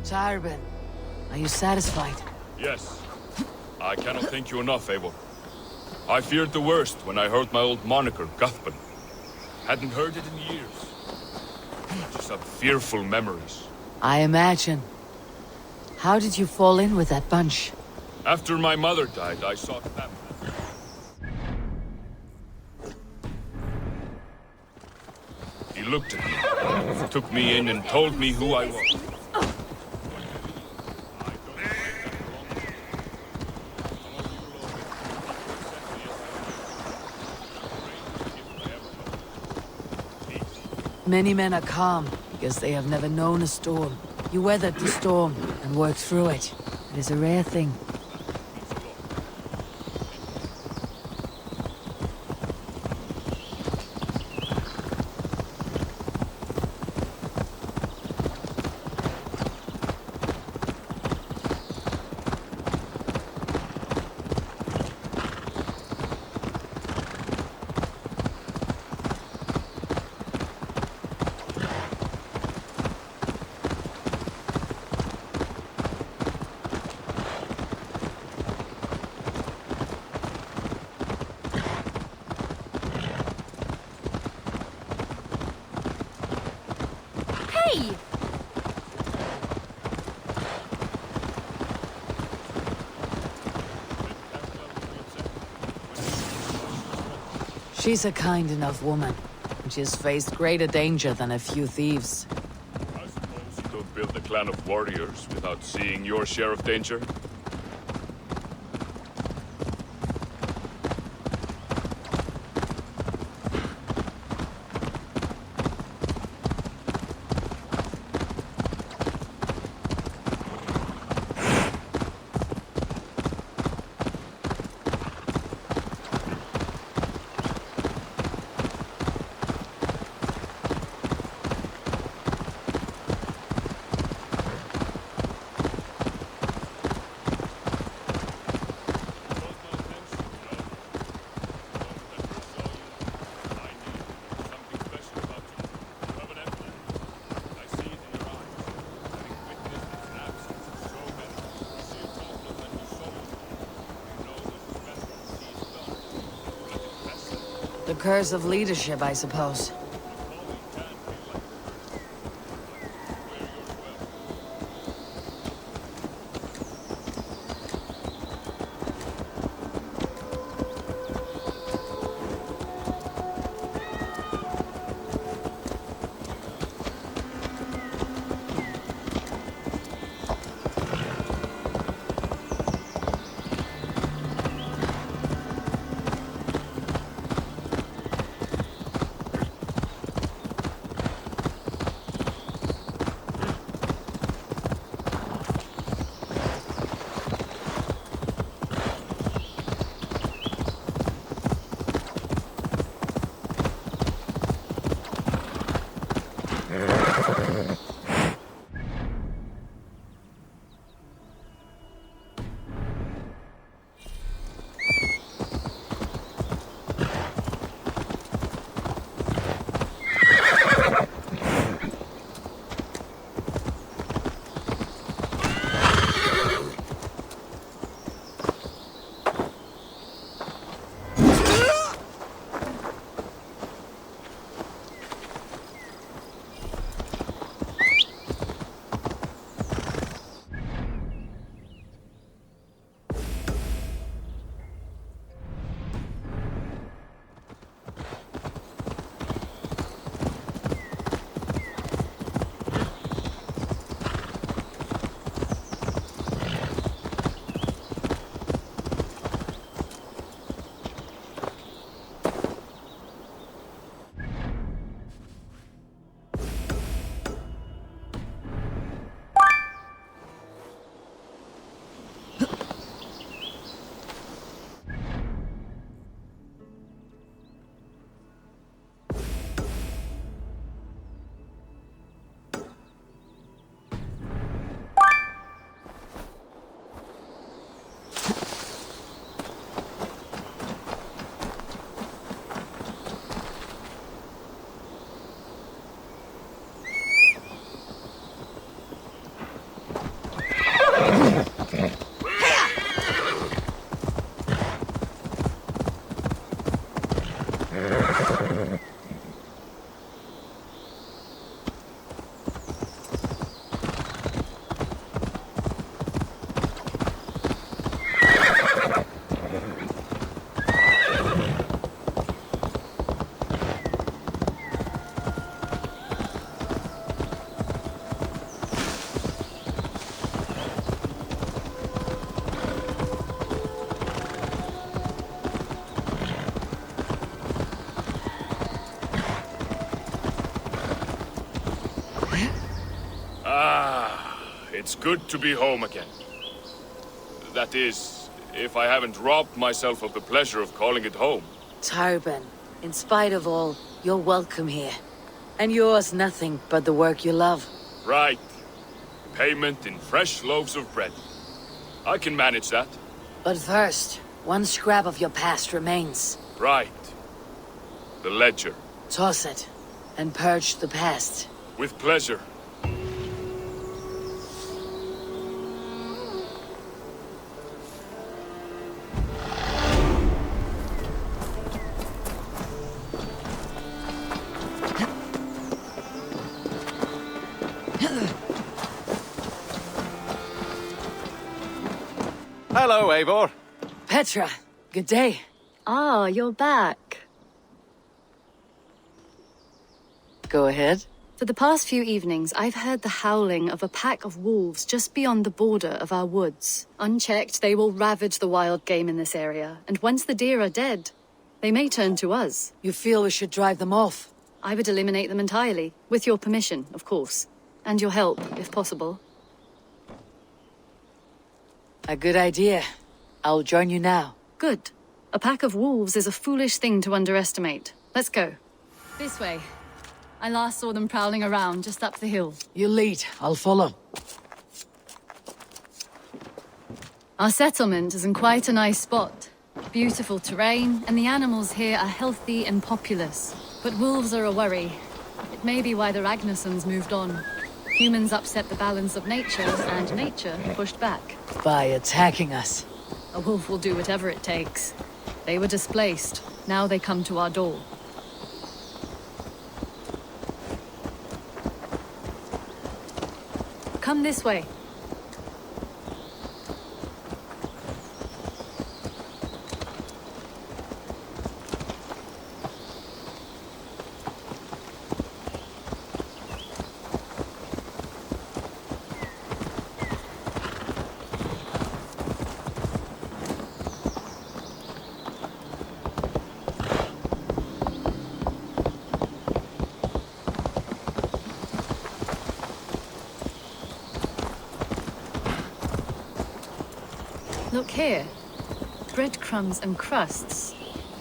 Tarbin, are you satisfied? Yes. I cannot thank you enough, Eivor. I feared the worst when I heard my old moniker, Guthban. Hadn't heard it in years. Just some fearful memories. I imagine. How did you fall in with that bunch? After my mother died, I sought them. He looked at me, took me in and told me who I was. Many men are calm because they have never known a storm. You weathered the storm and worked through it. It is a rare thing. She's a kind enough woman, and she has faced greater danger than a few thieves. I suppose you don't build a clan of warriors without seeing your share of danger? The curse of leadership, I suppose. It's good to be home again. That is, if I haven't robbed myself of the pleasure of calling it home. Tarben, in spite of all, you're welcome here. And yours nothing but the work you love. Right. Payment in fresh loaves of bread. I can manage that. But first, one scrap of your past remains. Right. The ledger. Toss it, and purge the past. With pleasure. Hello, Eivor. Petra, good day. Ah, you're back. Go ahead. For the past few evenings, I've heard the howling of a pack of wolves just beyond the border of our woods. Unchecked, they will ravage the wild game in this area, and once the deer are dead, they may turn to us. You feel we should drive them off? I would eliminate them entirely, with your permission, of course. And your help, if possible. A good idea. I'll join you now. Good. A pack of wolves is a foolish thing to underestimate. Let's go. This way. I last saw them prowling around just up the hill. You lead. I'll follow. Our settlement is in quite a nice spot. Beautiful terrain, and the animals here are healthy and populous. But wolves are a worry. It may be why the Ragnarsons moved on. Humans upset the balance of nature, and nature pushed back. By attacking us. A wolf will do whatever it takes. They were displaced. Now they come to our door. Come this way. Look here. Breadcrumbs and crusts.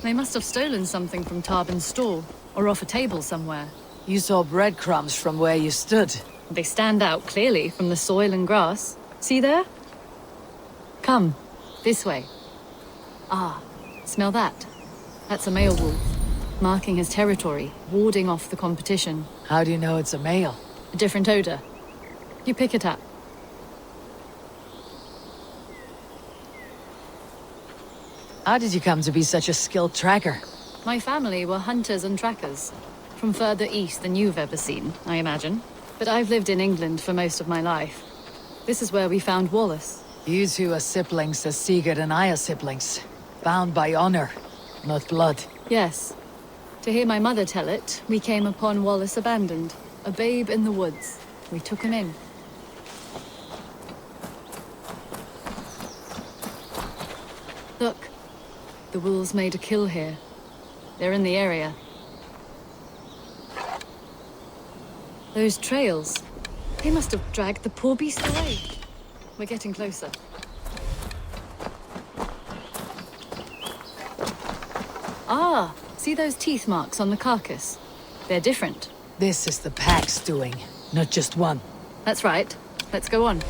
They must have stolen something from Tarbin's store, or off a table somewhere. You saw breadcrumbs from where you stood. They stand out clearly from the soil and grass. See there? Come, this way. Ah, smell that? That's a male wolf, marking his territory, warding off the competition. How do you know it's a male? A different odor. You pick it up. How did you come to be such a skilled tracker? My family were hunters and trackers. From further east than you've ever seen, I imagine. But I've lived in England for most of my life. This is where we found Wallace. You two are siblings as Sigurd and I are siblings. Bound by honor, not blood. Yes. To hear my mother tell it, we came upon Wallace abandoned. A babe in the woods. We took him in. Look. The wolves made a kill here. They're in the area. Those trails. They must have dragged the poor beast away. We're getting closer. Ah, see those teeth marks on the carcass? They're different. This is the pack's doing, not just one. That's right. Let's go on.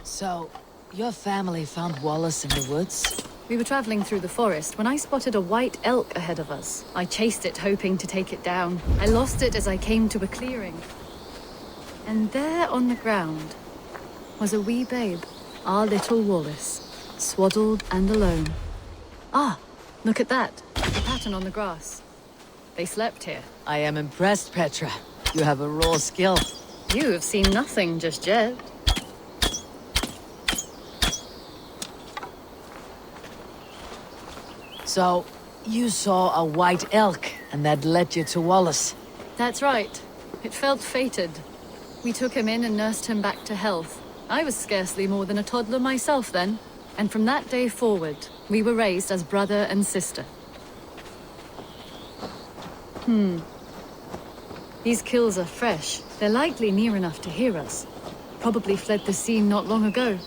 So, your family found Wallace in the woods? We were traveling through the forest when I spotted a white elk ahead of us. I chased it, hoping to take it down. I lost it as I came to a clearing. And there on the ground was a wee babe, our little Wallace, swaddled and alone. Ah, look at that. The pattern on the grass. They slept here. I am impressed, Petra. You have a raw skill. You have seen nothing just yet. So, you saw a white elk, and that led you to Wallace? That's right. It felt fated. We took him in and nursed him back to health. I was scarcely more than a toddler myself then. And from that day forward, we were raised as brother and sister. These kills are fresh. They're likely near enough to hear us. Probably fled the scene not long ago.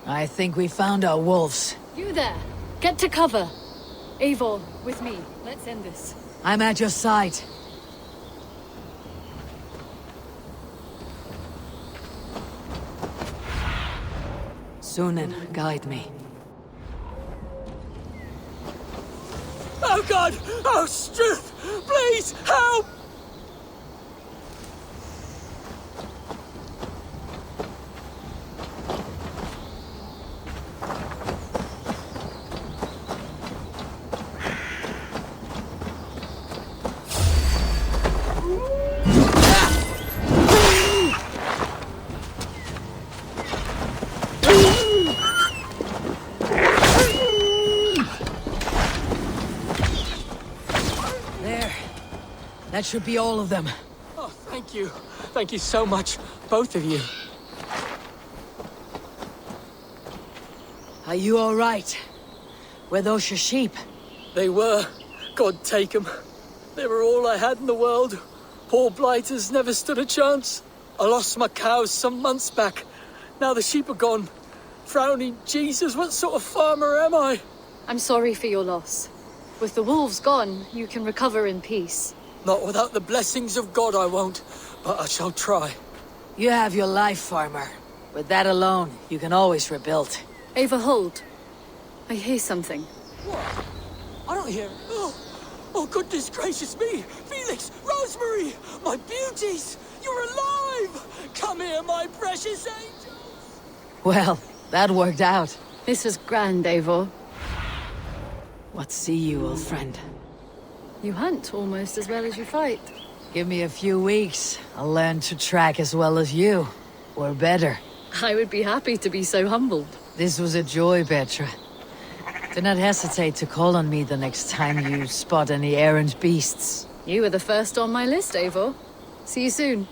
I think we found our wolves. You there! Get to cover! Eivor, with me. Let's end this. I'm at your side. Sunan, guide me. Oh God! Oh, Struth! Please, help! That should be all of them. Oh, thank you. Thank you so much, both of you. Are you all right? Were those your sheep? They were. God take them. They were all I had in the world. Poor blighters never stood a chance. I lost my cows some months back. Now the sheep are gone. Frowning Jesus, what sort of farmer am I? I'm sorry for your loss. With the wolves gone, you can recover in peace. Not without the blessings of God I won't, but I shall try. You have your life, farmer. With that alone, you can always rebuild. Ava, hold. I hear something. What? I don't hear... Oh, goodness gracious me! Felix, run! Rosemary! My beauties! You're alive! Come here, my precious angels! Well, that worked out. This was grand, Eivor. What see you, old friend? You hunt almost as well as you fight. Give me a few weeks. I'll learn to track as well as you. Or better. I would be happy to be so humbled. This was a joy, Petra. Do not hesitate to call on me the next time you spot any errant beasts. You were the first on my list, Eivor. See you soon.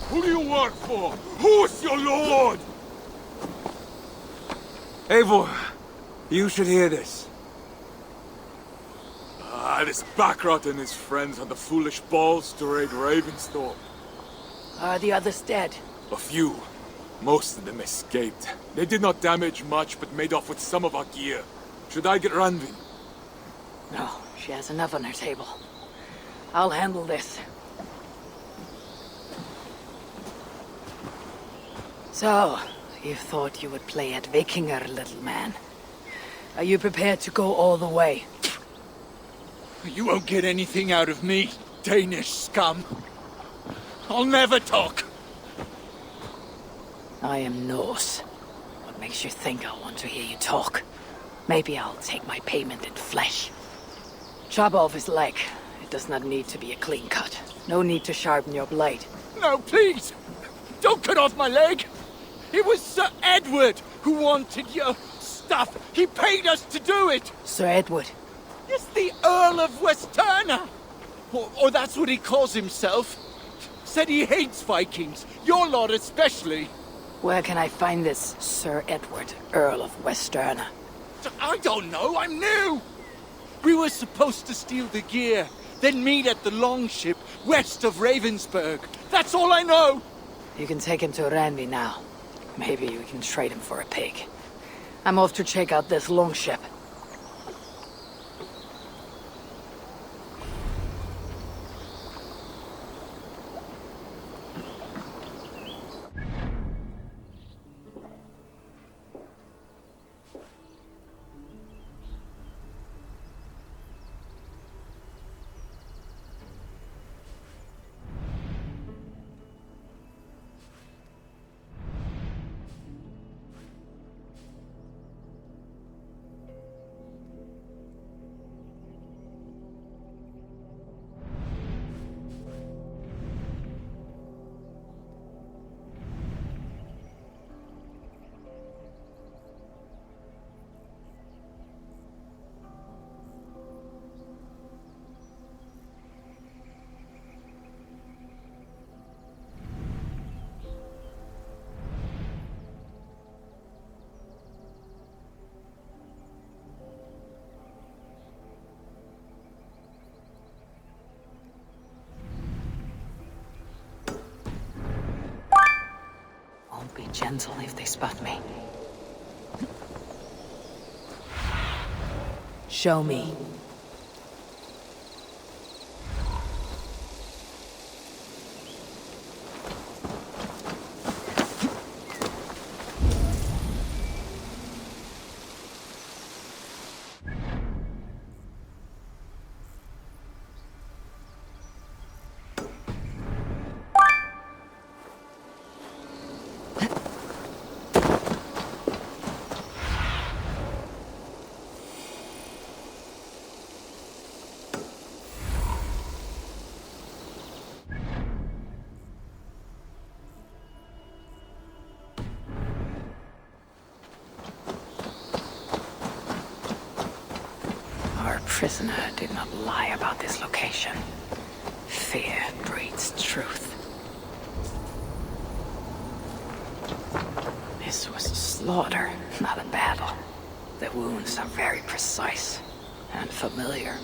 Who do you work for? Who's your lord? Eivor, you should hear this. This Backrot and his friends had the foolish balls to raid Ravensthorpe. Are the others dead? A few. Most of them escaped. They did not damage much, but made off with some of our gear. Should I get Randvi? No, she has enough on her table. I'll handle this. So, you thought you would play at Vikinger, little man. Are you prepared to go all the way? You won't get anything out of me, Danish scum. I'll never talk. I am Norse. What makes you think I'll want to hear you talk? Maybe I'll take my payment in flesh. Chop off his leg. It does not need to be a clean cut. No need to sharpen your blade. No, please! Don't cut off my leg! It was Sir Edward who wanted your stuff. He paid us to do it! Sir Edward? It's the Earl of Westerna! Or that's what he calls himself. Said he hates Vikings, your lot especially. Where can I find this Sir Edward, Earl of Westerna? I don't know, I'm new! We were supposed to steal the gear, then meet at the longship west of Ravensburg. That's all I know! You can take him to Randvi now. Maybe we can trade him for a pig. I'm off to check out this longship. Be gentle if they spot me. Show me. Prisoner did not lie about this location. Fear breeds truth. This was a slaughter, not a battle. The wounds are very precise and familiar.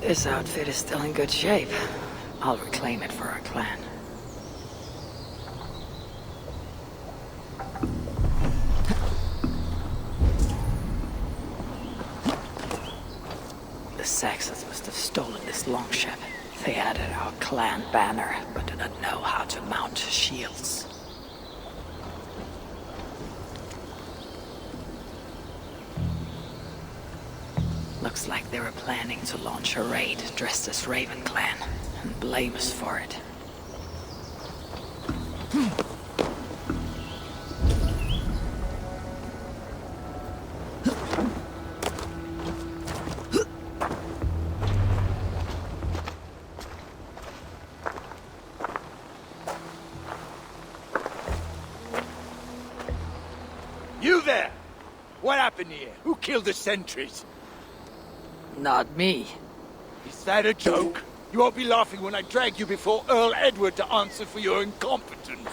This outfit is still in good shape. I'll reclaim it for our clan. Saxons must have stolen this longship. They added our clan banner, but do not know how to mount shields. Looks like they were planning to launch a raid dressed as Raven Clan, and blame us for it. You there! What happened here? Who killed the sentries? Not me. Is that a joke? You won't be laughing when I drag you before Earl Edward to answer for your incompetence.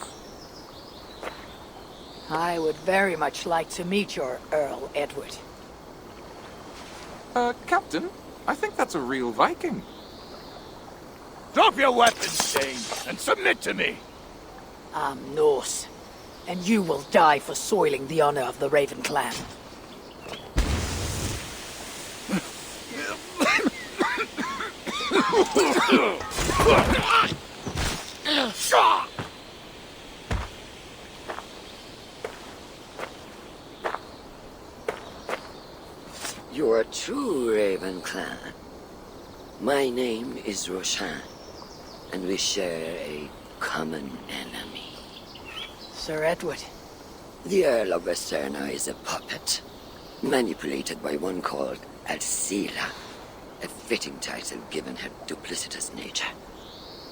I would very much like to meet your Earl Edward. Captain, I think that's a real Viking. Drop your weapons, Stain, and submit to me. I'm Norse, and you will die for soiling the honor of the Raven Clan. You are true, Raven Clan. My name is Roshan, and we share a common enemy. Sir Edward. The Earl of Westerna is a puppet, manipulated by one called Alcila, a fitting title given her duplicitous nature.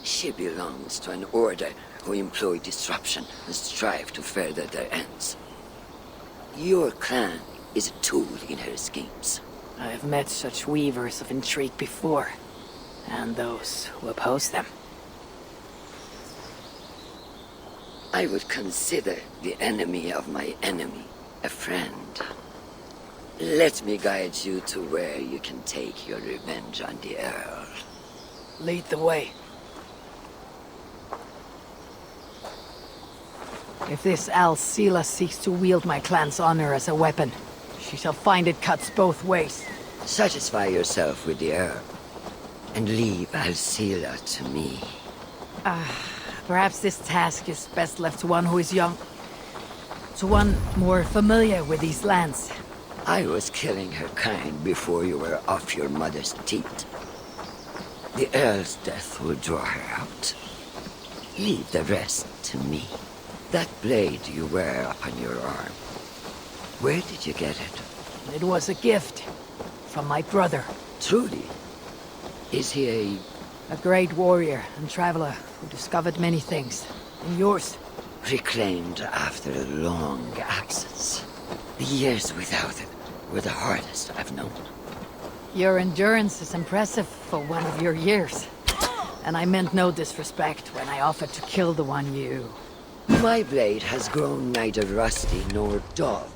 She belongs to an order who employ disruption and strive to further their ends. Your clan is a tool in her schemes. I have met such weavers of intrigue before, and those who oppose them. I would consider the enemy of my enemy a friend. Let me guide you to where you can take your revenge on the Earl. Lead the way. If this Alcila seeks to wield my clan's honor as a weapon, she shall find it cuts both ways. Satisfy yourself with the Earl, and leave Alcila to me. Perhaps this task is best left to one who is young. To one more familiar with these lands. I was killing her kind before you were off your mother's teat. The Earl's death will draw her out. Leave the rest to me. That blade you wear upon your arm, where did you get it? It was a gift from my brother. Truly? Is he a great warrior and traveler who discovered many things. And yours? Reclaimed after a long absence. The years without it were the hardest I've known. Your endurance is impressive for one of your years. And I meant no disrespect when I offered to kill the one you... My blade has grown neither rusty nor dull.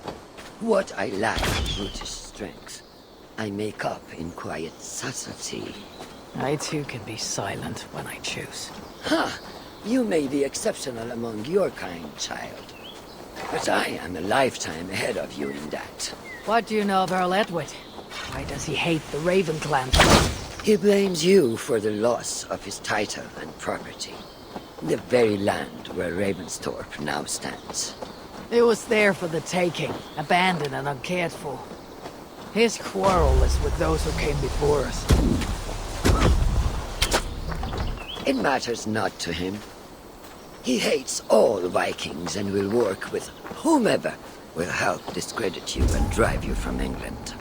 What I lack in brutish strength, I make up in quiet subtlety. I too can be silent when I choose. Ha! You may be exceptional among your kind, child. But I am a lifetime ahead of you in that. What do you know of Earl Edward? Why does he hate the Raven Clan? He blames you for the loss of his title and property. The very land where Ravensthorpe now stands. It was there for the taking, abandoned and uncared for. His quarrel is with those who came before us. It matters not to him. He hates all Vikings and will work with whomever will help discredit you and drive you from England.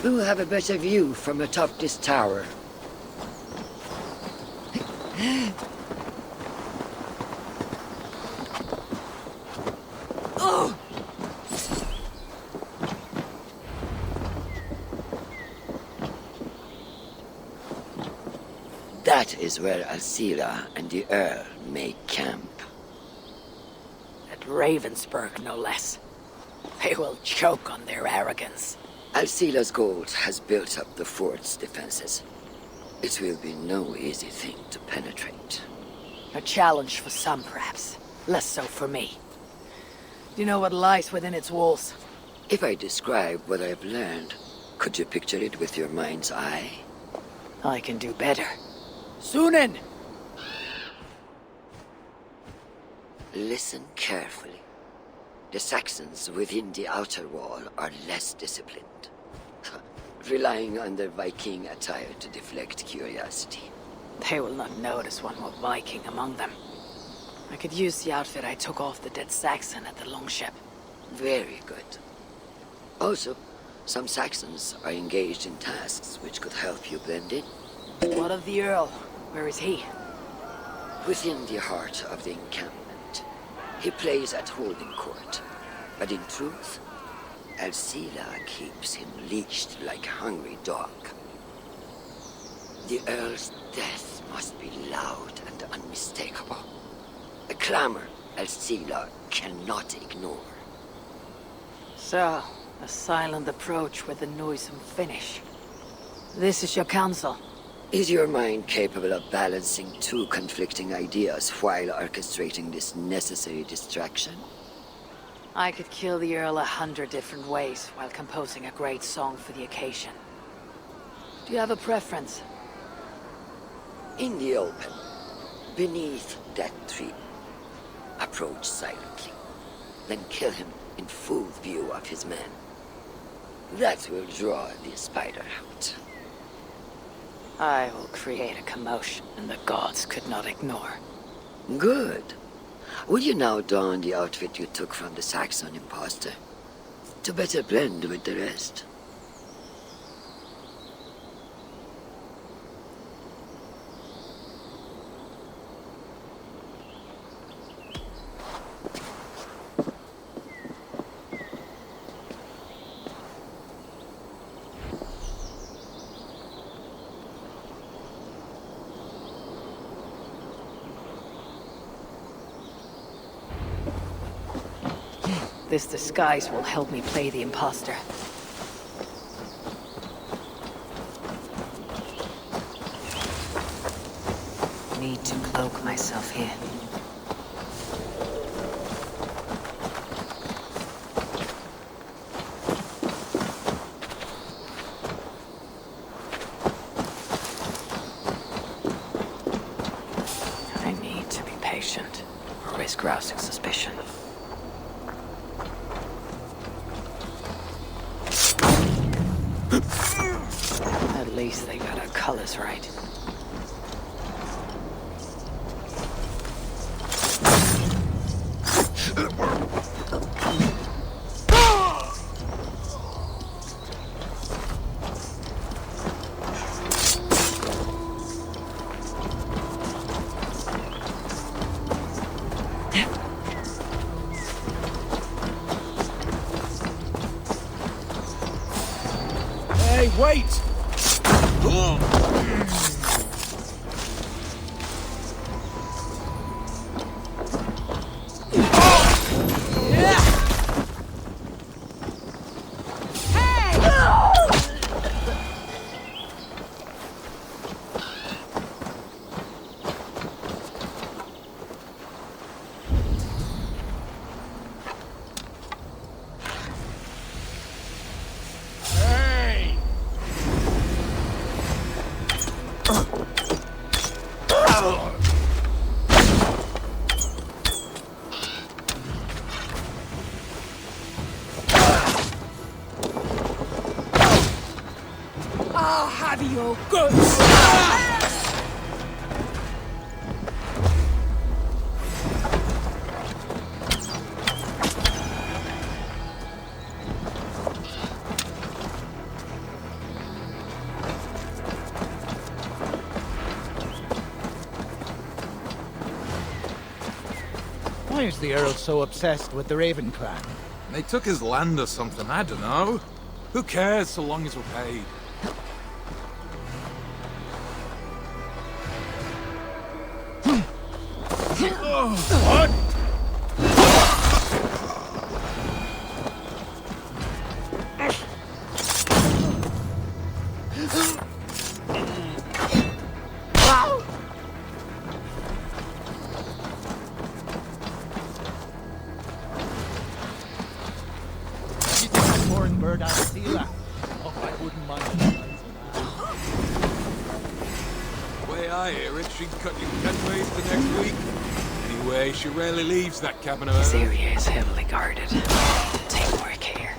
We'll have a better view from atop this tower. Oh! That is where Alcila and the Earl make camp. At Ravensburg, no less. They will choke on their arrogance. Alcila's gold has built up the fort's defenses. It will be no easy thing to penetrate. A challenge for some, perhaps. Less so for me. Do you know what lies within its walls? If I describe what I've learned, could you picture it with your mind's eye? I can do better. Sunan! Listen carefully. The Saxons within the outer wall are less disciplined, relying on their Viking attire to deflect curiosity. They will not notice one more Viking among them. I could use the outfit I took off the dead Saxon at the longship. Very good. Also, some Saxons are engaged in tasks which could help you blend in. What of the Earl? Where is he? Within the heart of the encampment. He plays at holding court. But in truth, Alcila keeps him leashed like a hungry dog. The Earl's death must be loud and unmistakable. A clamor Alcila cannot ignore. So, a silent approach with a noisome finish. This is your counsel. Is your mind capable of balancing two conflicting ideas while orchestrating this necessary distraction? I could kill the Earl 100 different ways while composing a great song for the occasion. Do you have a preference? In the open, beneath that tree. Approach silently, then kill him in full view of his men. That will draw the spider out. I will create a commotion, and the gods could not ignore. Good. Will you now don the outfit you took from the Saxon imposter? To better blend with the rest. This disguise will help me play the imposter. Need to cloak myself here. I need to be patient, or risk rousing suspicion. At least they got our colors right. Hey, wait! I'll have your goods! Why is the Earl so obsessed with the Raven clan? They took his land or something, I don't know. Who cares so long as we're paid? What? Bird out of Sela. Oh, I wouldn't mind the Way I hear it, she'd cut you 10 ways the next week. Anyway, she rarely leaves that cabin of hers. This area is heavily guarded. Take more care.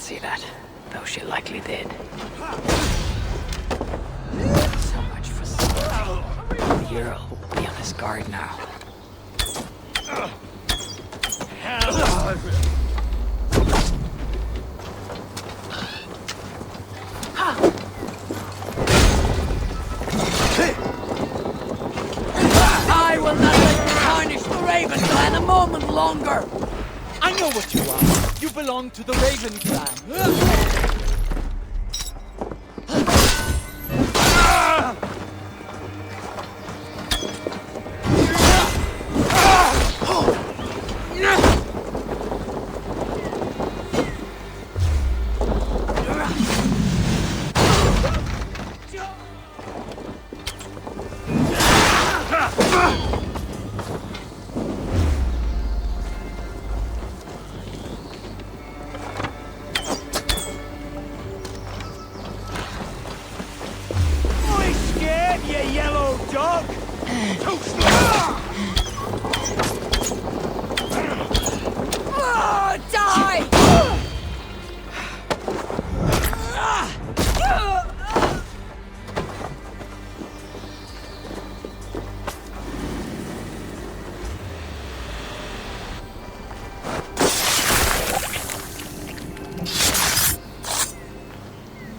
See that, though she likely did. So much for something. The Earl will be on his guard now. I will not let you tarnish the Raven clan a moment longer! I know what you are. You belong to the Raven clan.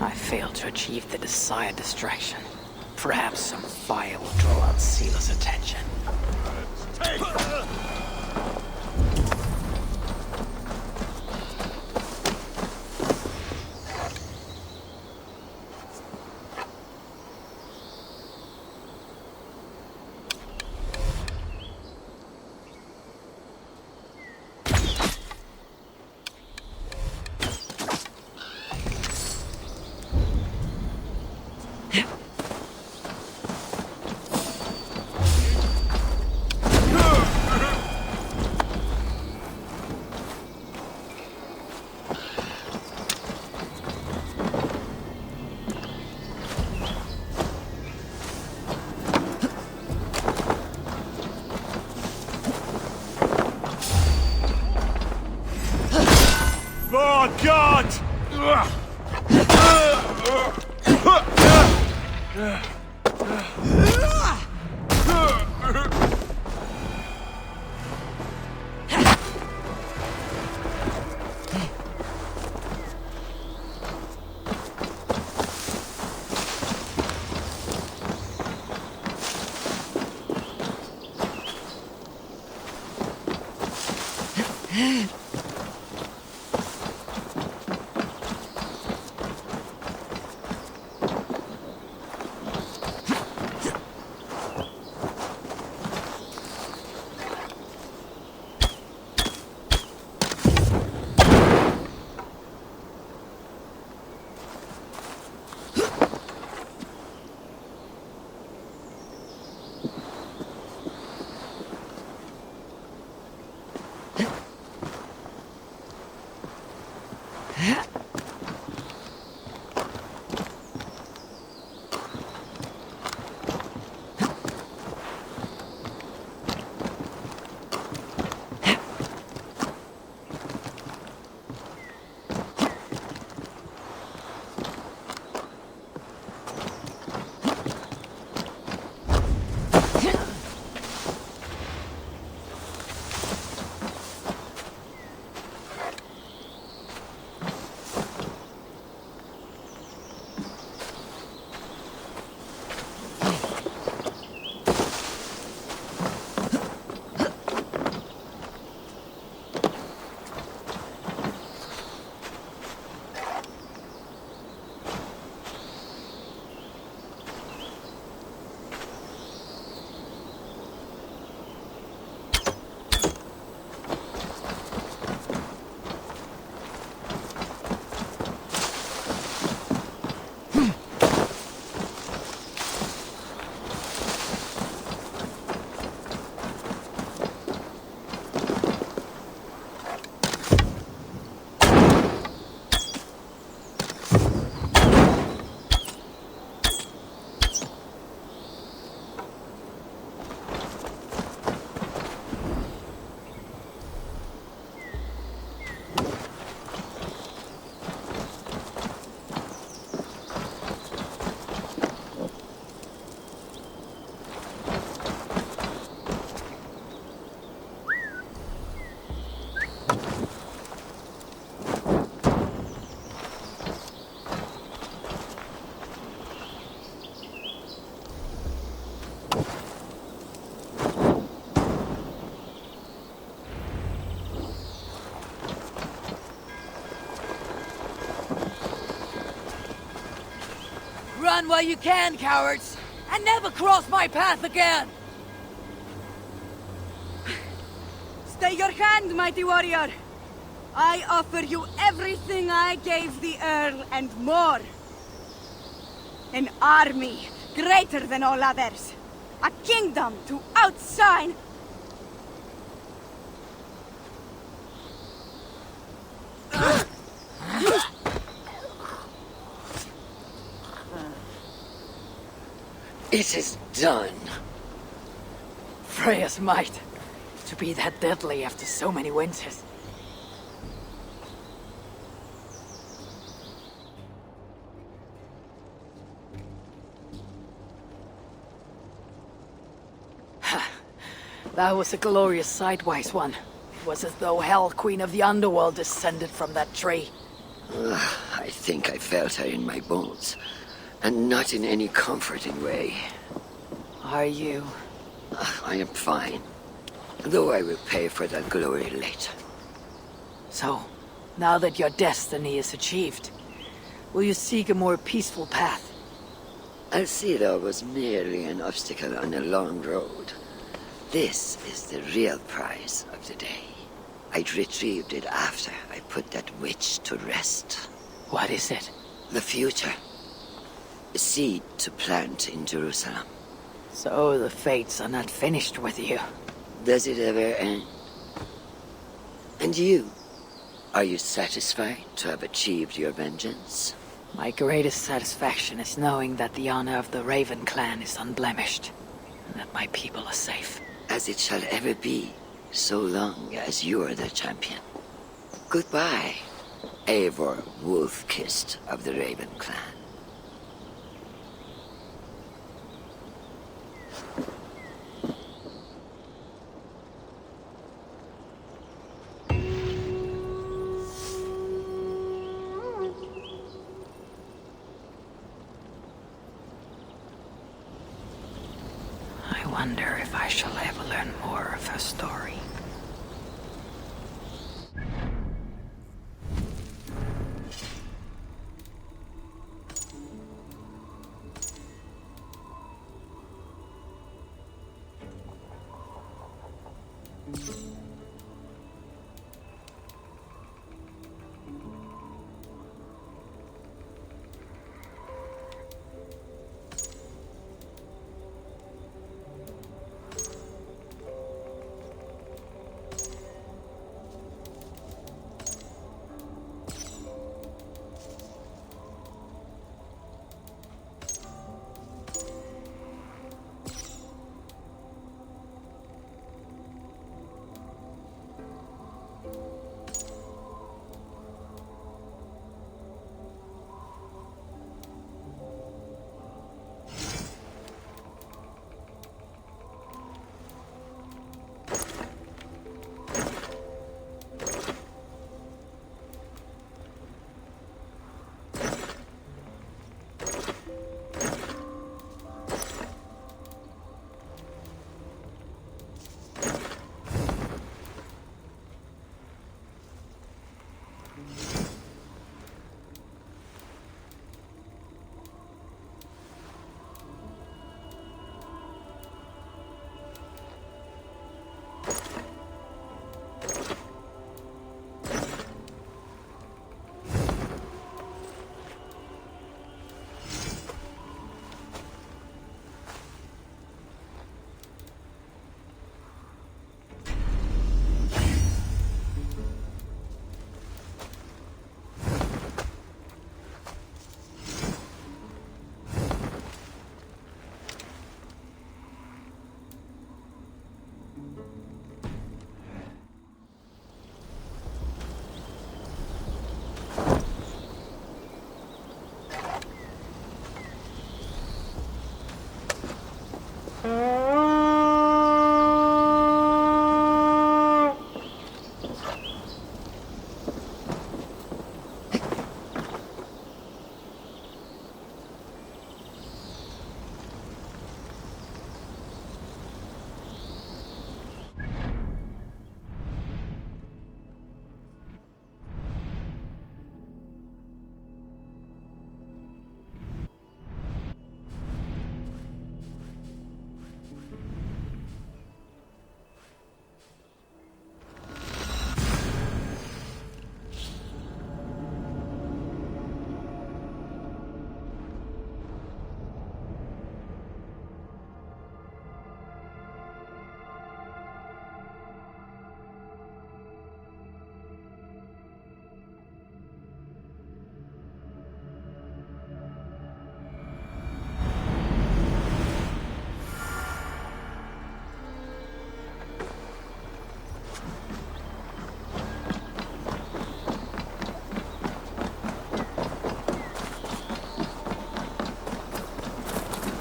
I failed to achieve the desired distraction. Perhaps some fire will draw out Sela's attention. Oh, God! Run while you can, cowards! And never cross my path again! Stay your hand, mighty warrior! I offer you everything I gave the Earl and more. An army greater than all others. A kingdom to outshine. It is done. Freya's might. To be that deadly after so many winters. That was a glorious sidewise one. It was as though Hell, Queen of the Underworld, descended from that tree. I think I felt her in my bones, and not in any comforting way. Are you? I am fine, though I will pay for that glory later. So, now that your destiny is achieved, will you seek a more peaceful path? Alcida was merely an obstacle on a long road. This is the real prize of the day. I retrieved it after I put that witch to rest. What is it? The future. A seed to plant in Jerusalem. So the fates are not finished with you. Does it ever end? And you? Are you satisfied to have achieved your vengeance? My greatest satisfaction is knowing that the honor of the Raven clan is unblemished, and that my people are safe. As it shall ever be, so long as you are the champion. Goodbye, Eivor Wolf-Kissed of the Raven clan. I wonder if I shall ever learn more of her story.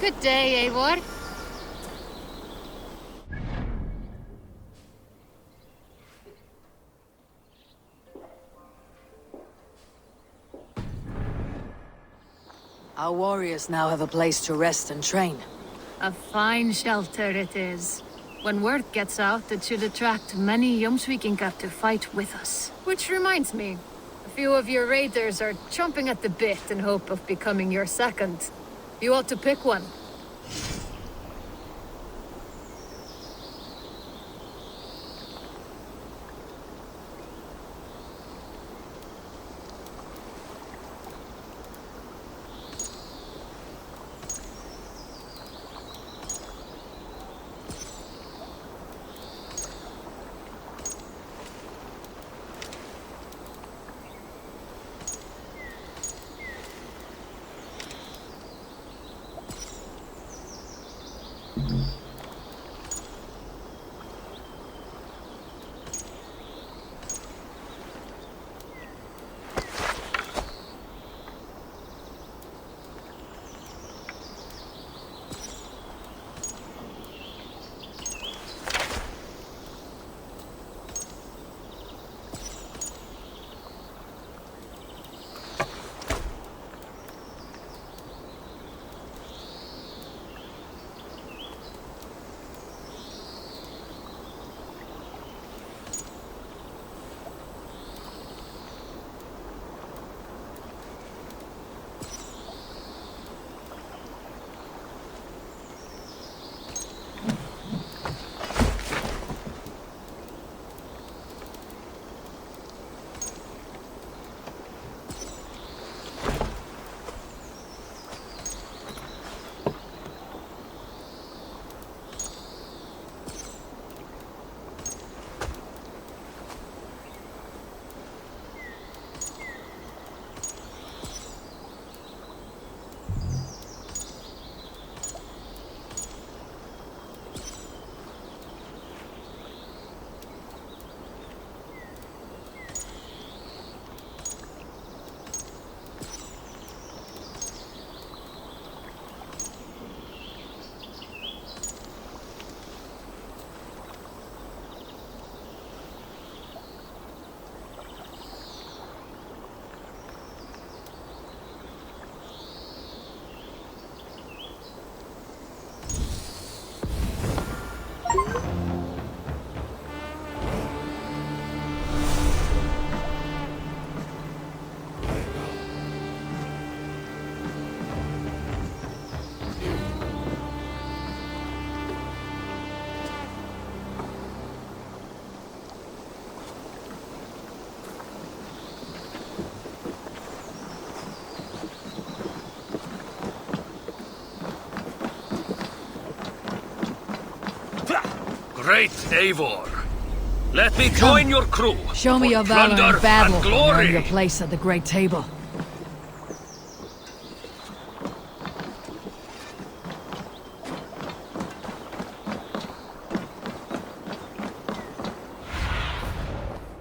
Good day, Eivor. Our warriors now have a place to rest and train. A fine shelter it is. When word gets out, it should attract many Jomsvikingar to fight with us. Which reminds me, a few of your raiders are chomping at the bit in hope of becoming your second. You ought to pick one. Great Eivor, let me join your crew. Show me for your valor plunder in battle and and glory. earn your place at the great table.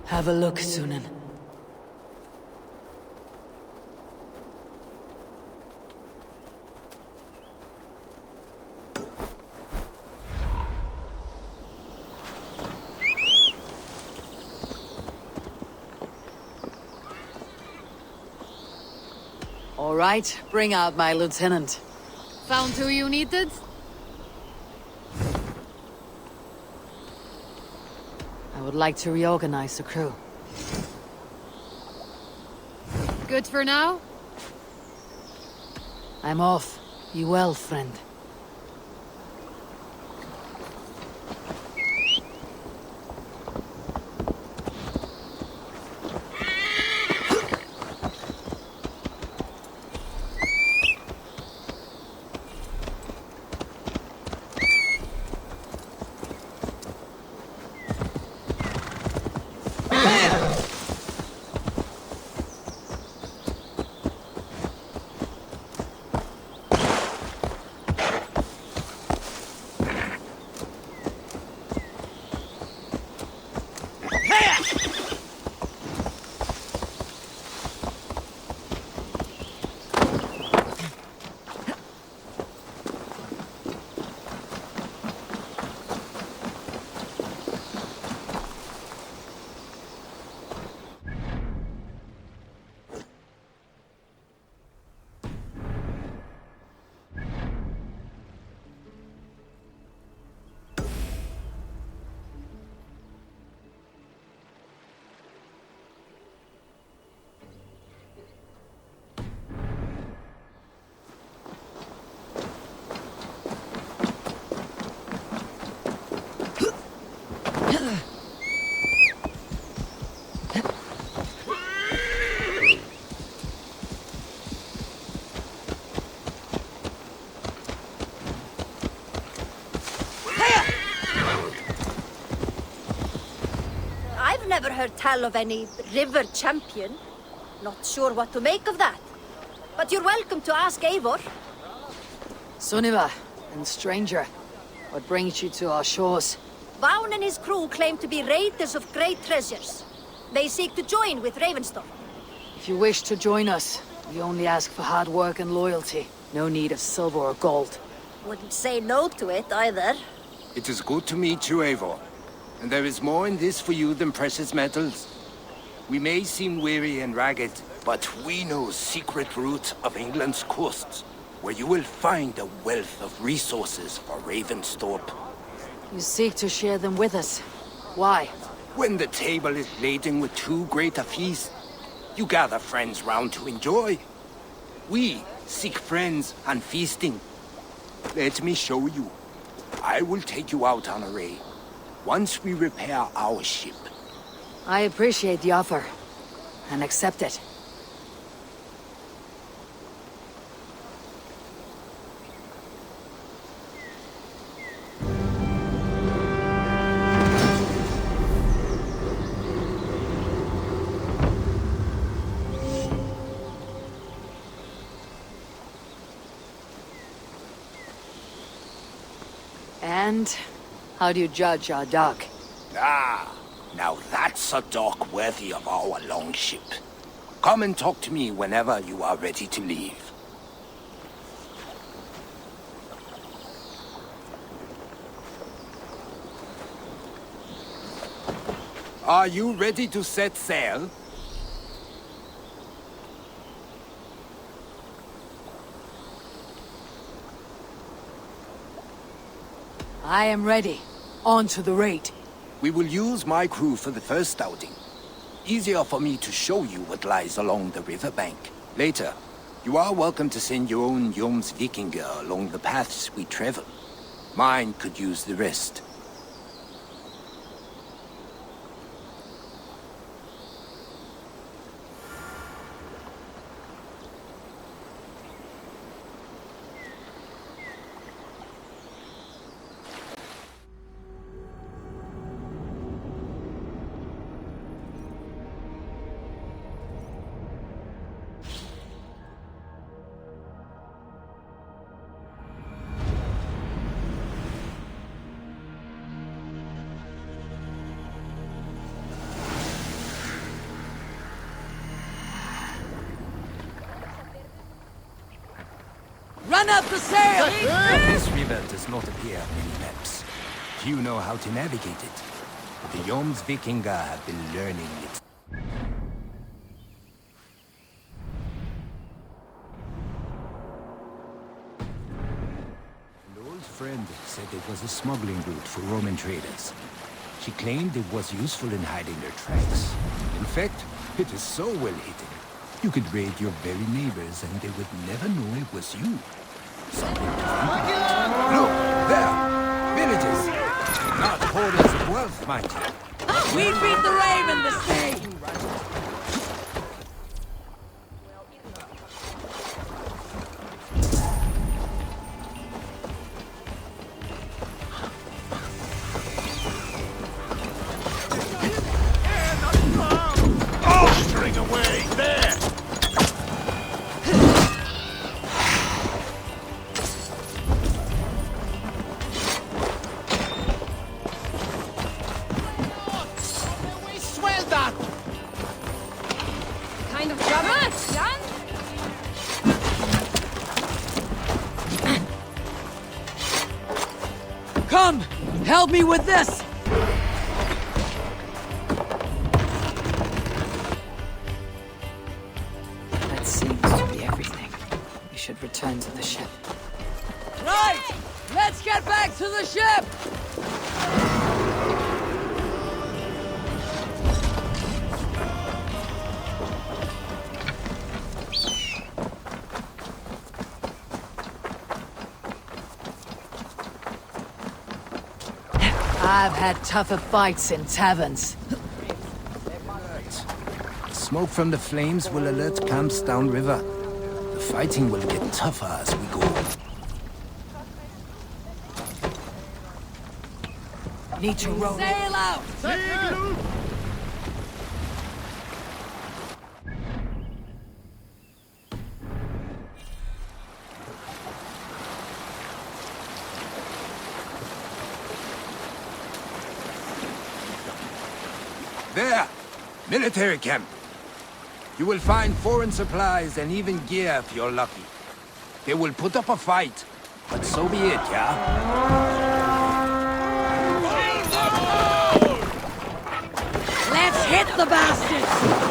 Have a look, Sunan. All right, bring out my lieutenant. Found who you needed? I would like to reorganize the crew. Good for now? I'm off. Be well, friend. heard tell of any river champion. Not sure what to make of that. But you're welcome to ask Eivor. Sunniva and stranger, what brings you to our shores? Vaughn and his crew claim to be raiders of great treasures. They seek to join with Ravenstorm. If you wish to join us, we only ask for hard work and loyalty. No need of silver or gold. Wouldn't say no to it either. It is good to meet you, Eivor. And there is more in this for you than precious metals. We may seem weary and ragged, but we know secret route of England's coasts, where you will find a wealth of resources for Ravensthorpe. You seek to share them with us. Why? When the table is laden with too great a feast, you gather friends round to enjoy. We seek friends and feasting. Let me show you. I will take you out on a raid, once we repair our ship. I appreciate the offer, and accept it. And how do you judge our dock? Ah, now that's a dock worthy of our longship. Come and talk to me whenever you are ready to leave. Are you ready to set sail? I am ready. On to the raid. We will use my crew for the first outing. Easier for me to show you what lies along the riverbank. Later, you are welcome to send your own Jomsvikinger along the paths we travel. Mine could use the rest. Run up the sail! This river does not appear on many maps. Few know how to navigate it. But the Jomsvikinger have been learning it. An old friend said it was a smuggling route for Roman traders. She claimed it was useful in hiding their tracks. In fact, it is so well hidden. You could raid your very neighbors and they would never know it was you. Something to think about. Look, there! Villages! Not hoarders of wealth, mind you. We beat the Raven this day! String away! There! Kind of trouble, Jan? Come! Help me with this! That seems to be everything. We should return to the ship. Right! Let's get back to the ship! I've had tougher fights in taverns. Smoke from the flames will alert camps downriver. The fighting will get tougher as we go. Need to row. Sail out! There! Military camp. You will find foreign supplies and even gear if you're lucky. They will put up a fight, but so be it, yeah? Let's hit the bastards!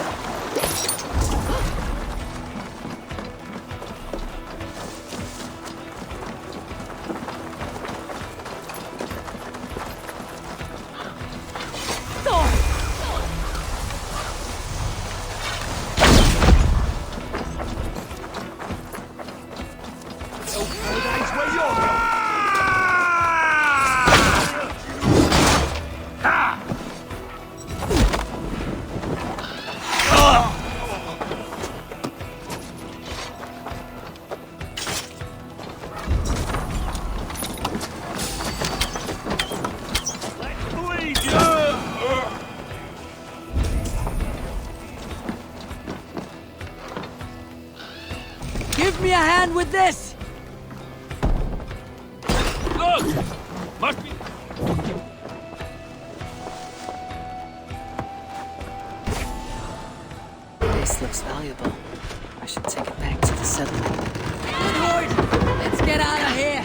Give me a hand with this! Look! Must be... This looks valuable. I should take it back to the settlement. Good Lord! Let's get out of here!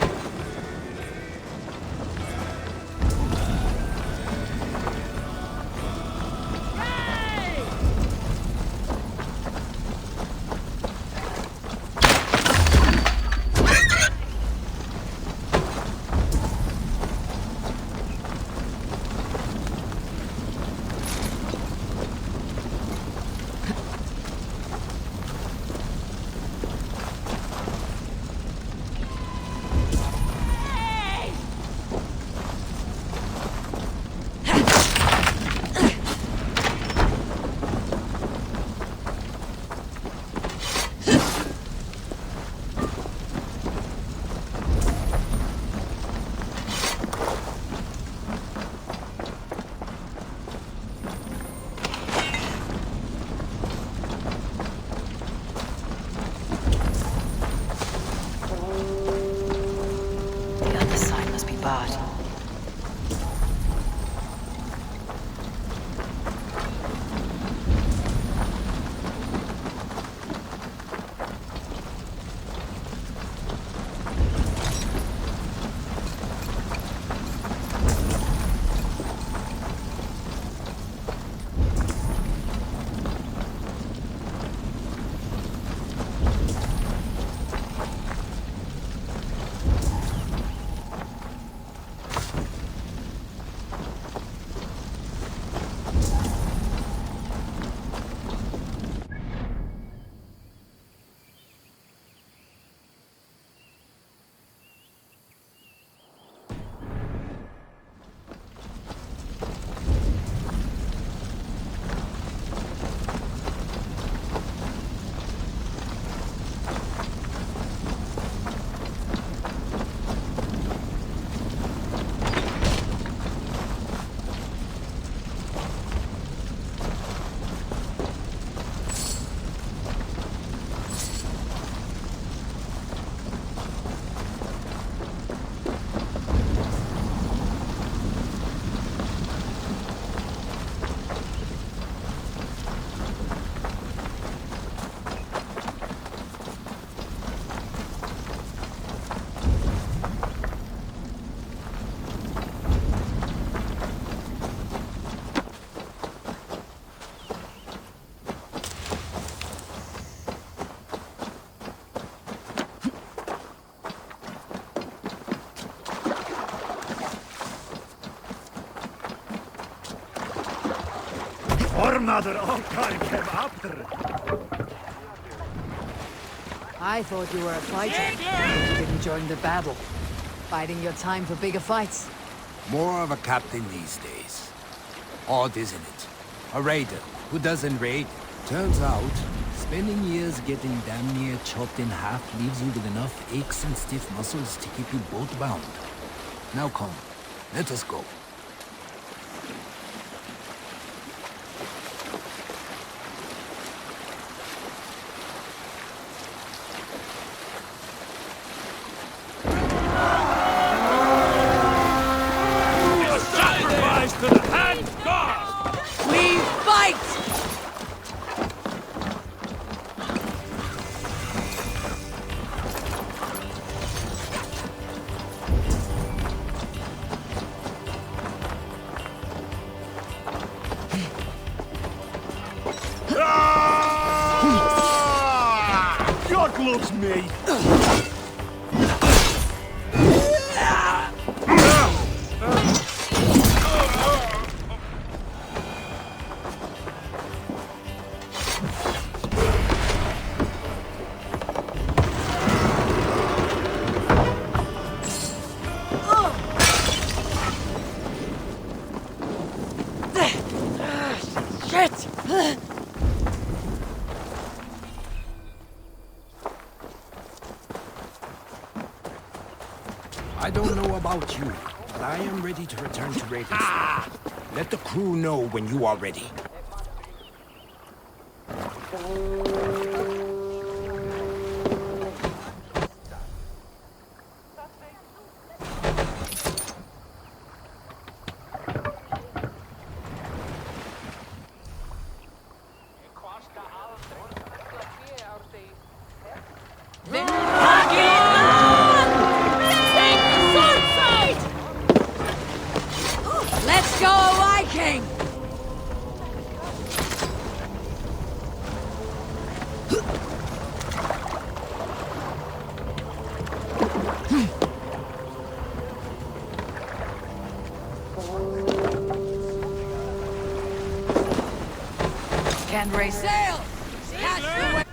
I thought you were a fighter. You didn't join the battle. Biding your time for bigger fights. More of a captain these days. Odd, isn't it? A raider who doesn't raid. Turns out, spending years getting damn near chopped in half leaves you with enough aches and stiff muscles to keep you boat-bound. Now come, let us go. Sacrifice to the hand god! Leave loves me. Shit! I don't know about you, but I am ready to return to Ravensburg. Let the crew know when you are ready. Let's go, Viking! Can raise sail! Catch the wind!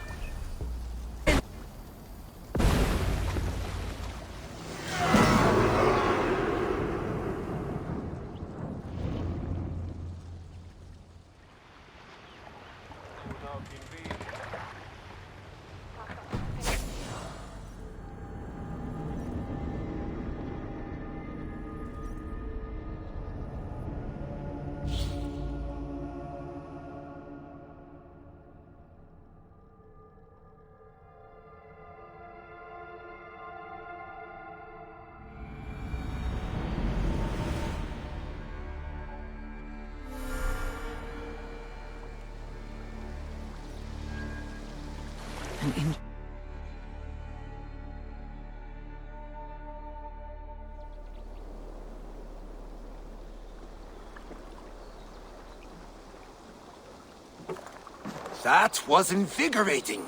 That was invigorating.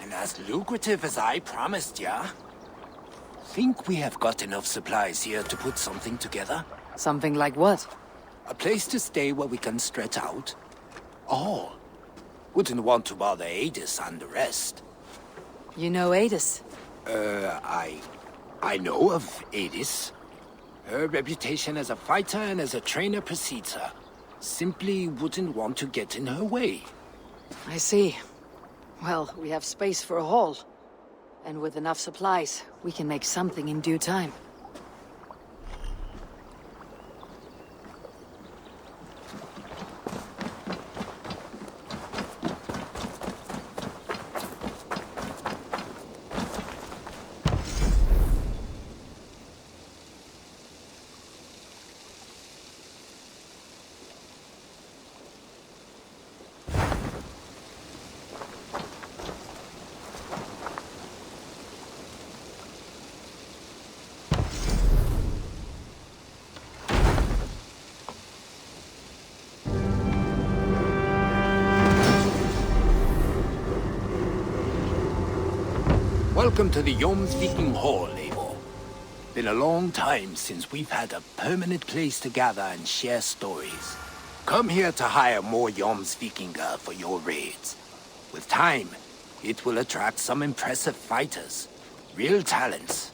And as lucrative as I promised ya. Think we have got enough supplies here to put something together? Something like what? A place to stay where we can stretch out. All. Wouldn't want to bother Adis and the rest. You know Adis? I know of Adis. Her reputation as a fighter and as a trainer precedes her. Simply wouldn't want to get in her way. I see. Well, we have space for a haul. And with enough supplies, we can make something in due time. Welcome to the Jomsviking Hall, Eivor. Been a long time since we've had a permanent place to gather and share stories. Come here to hire more Jomsvikinger for your raids. With time, it will attract some impressive fighters. Real talents.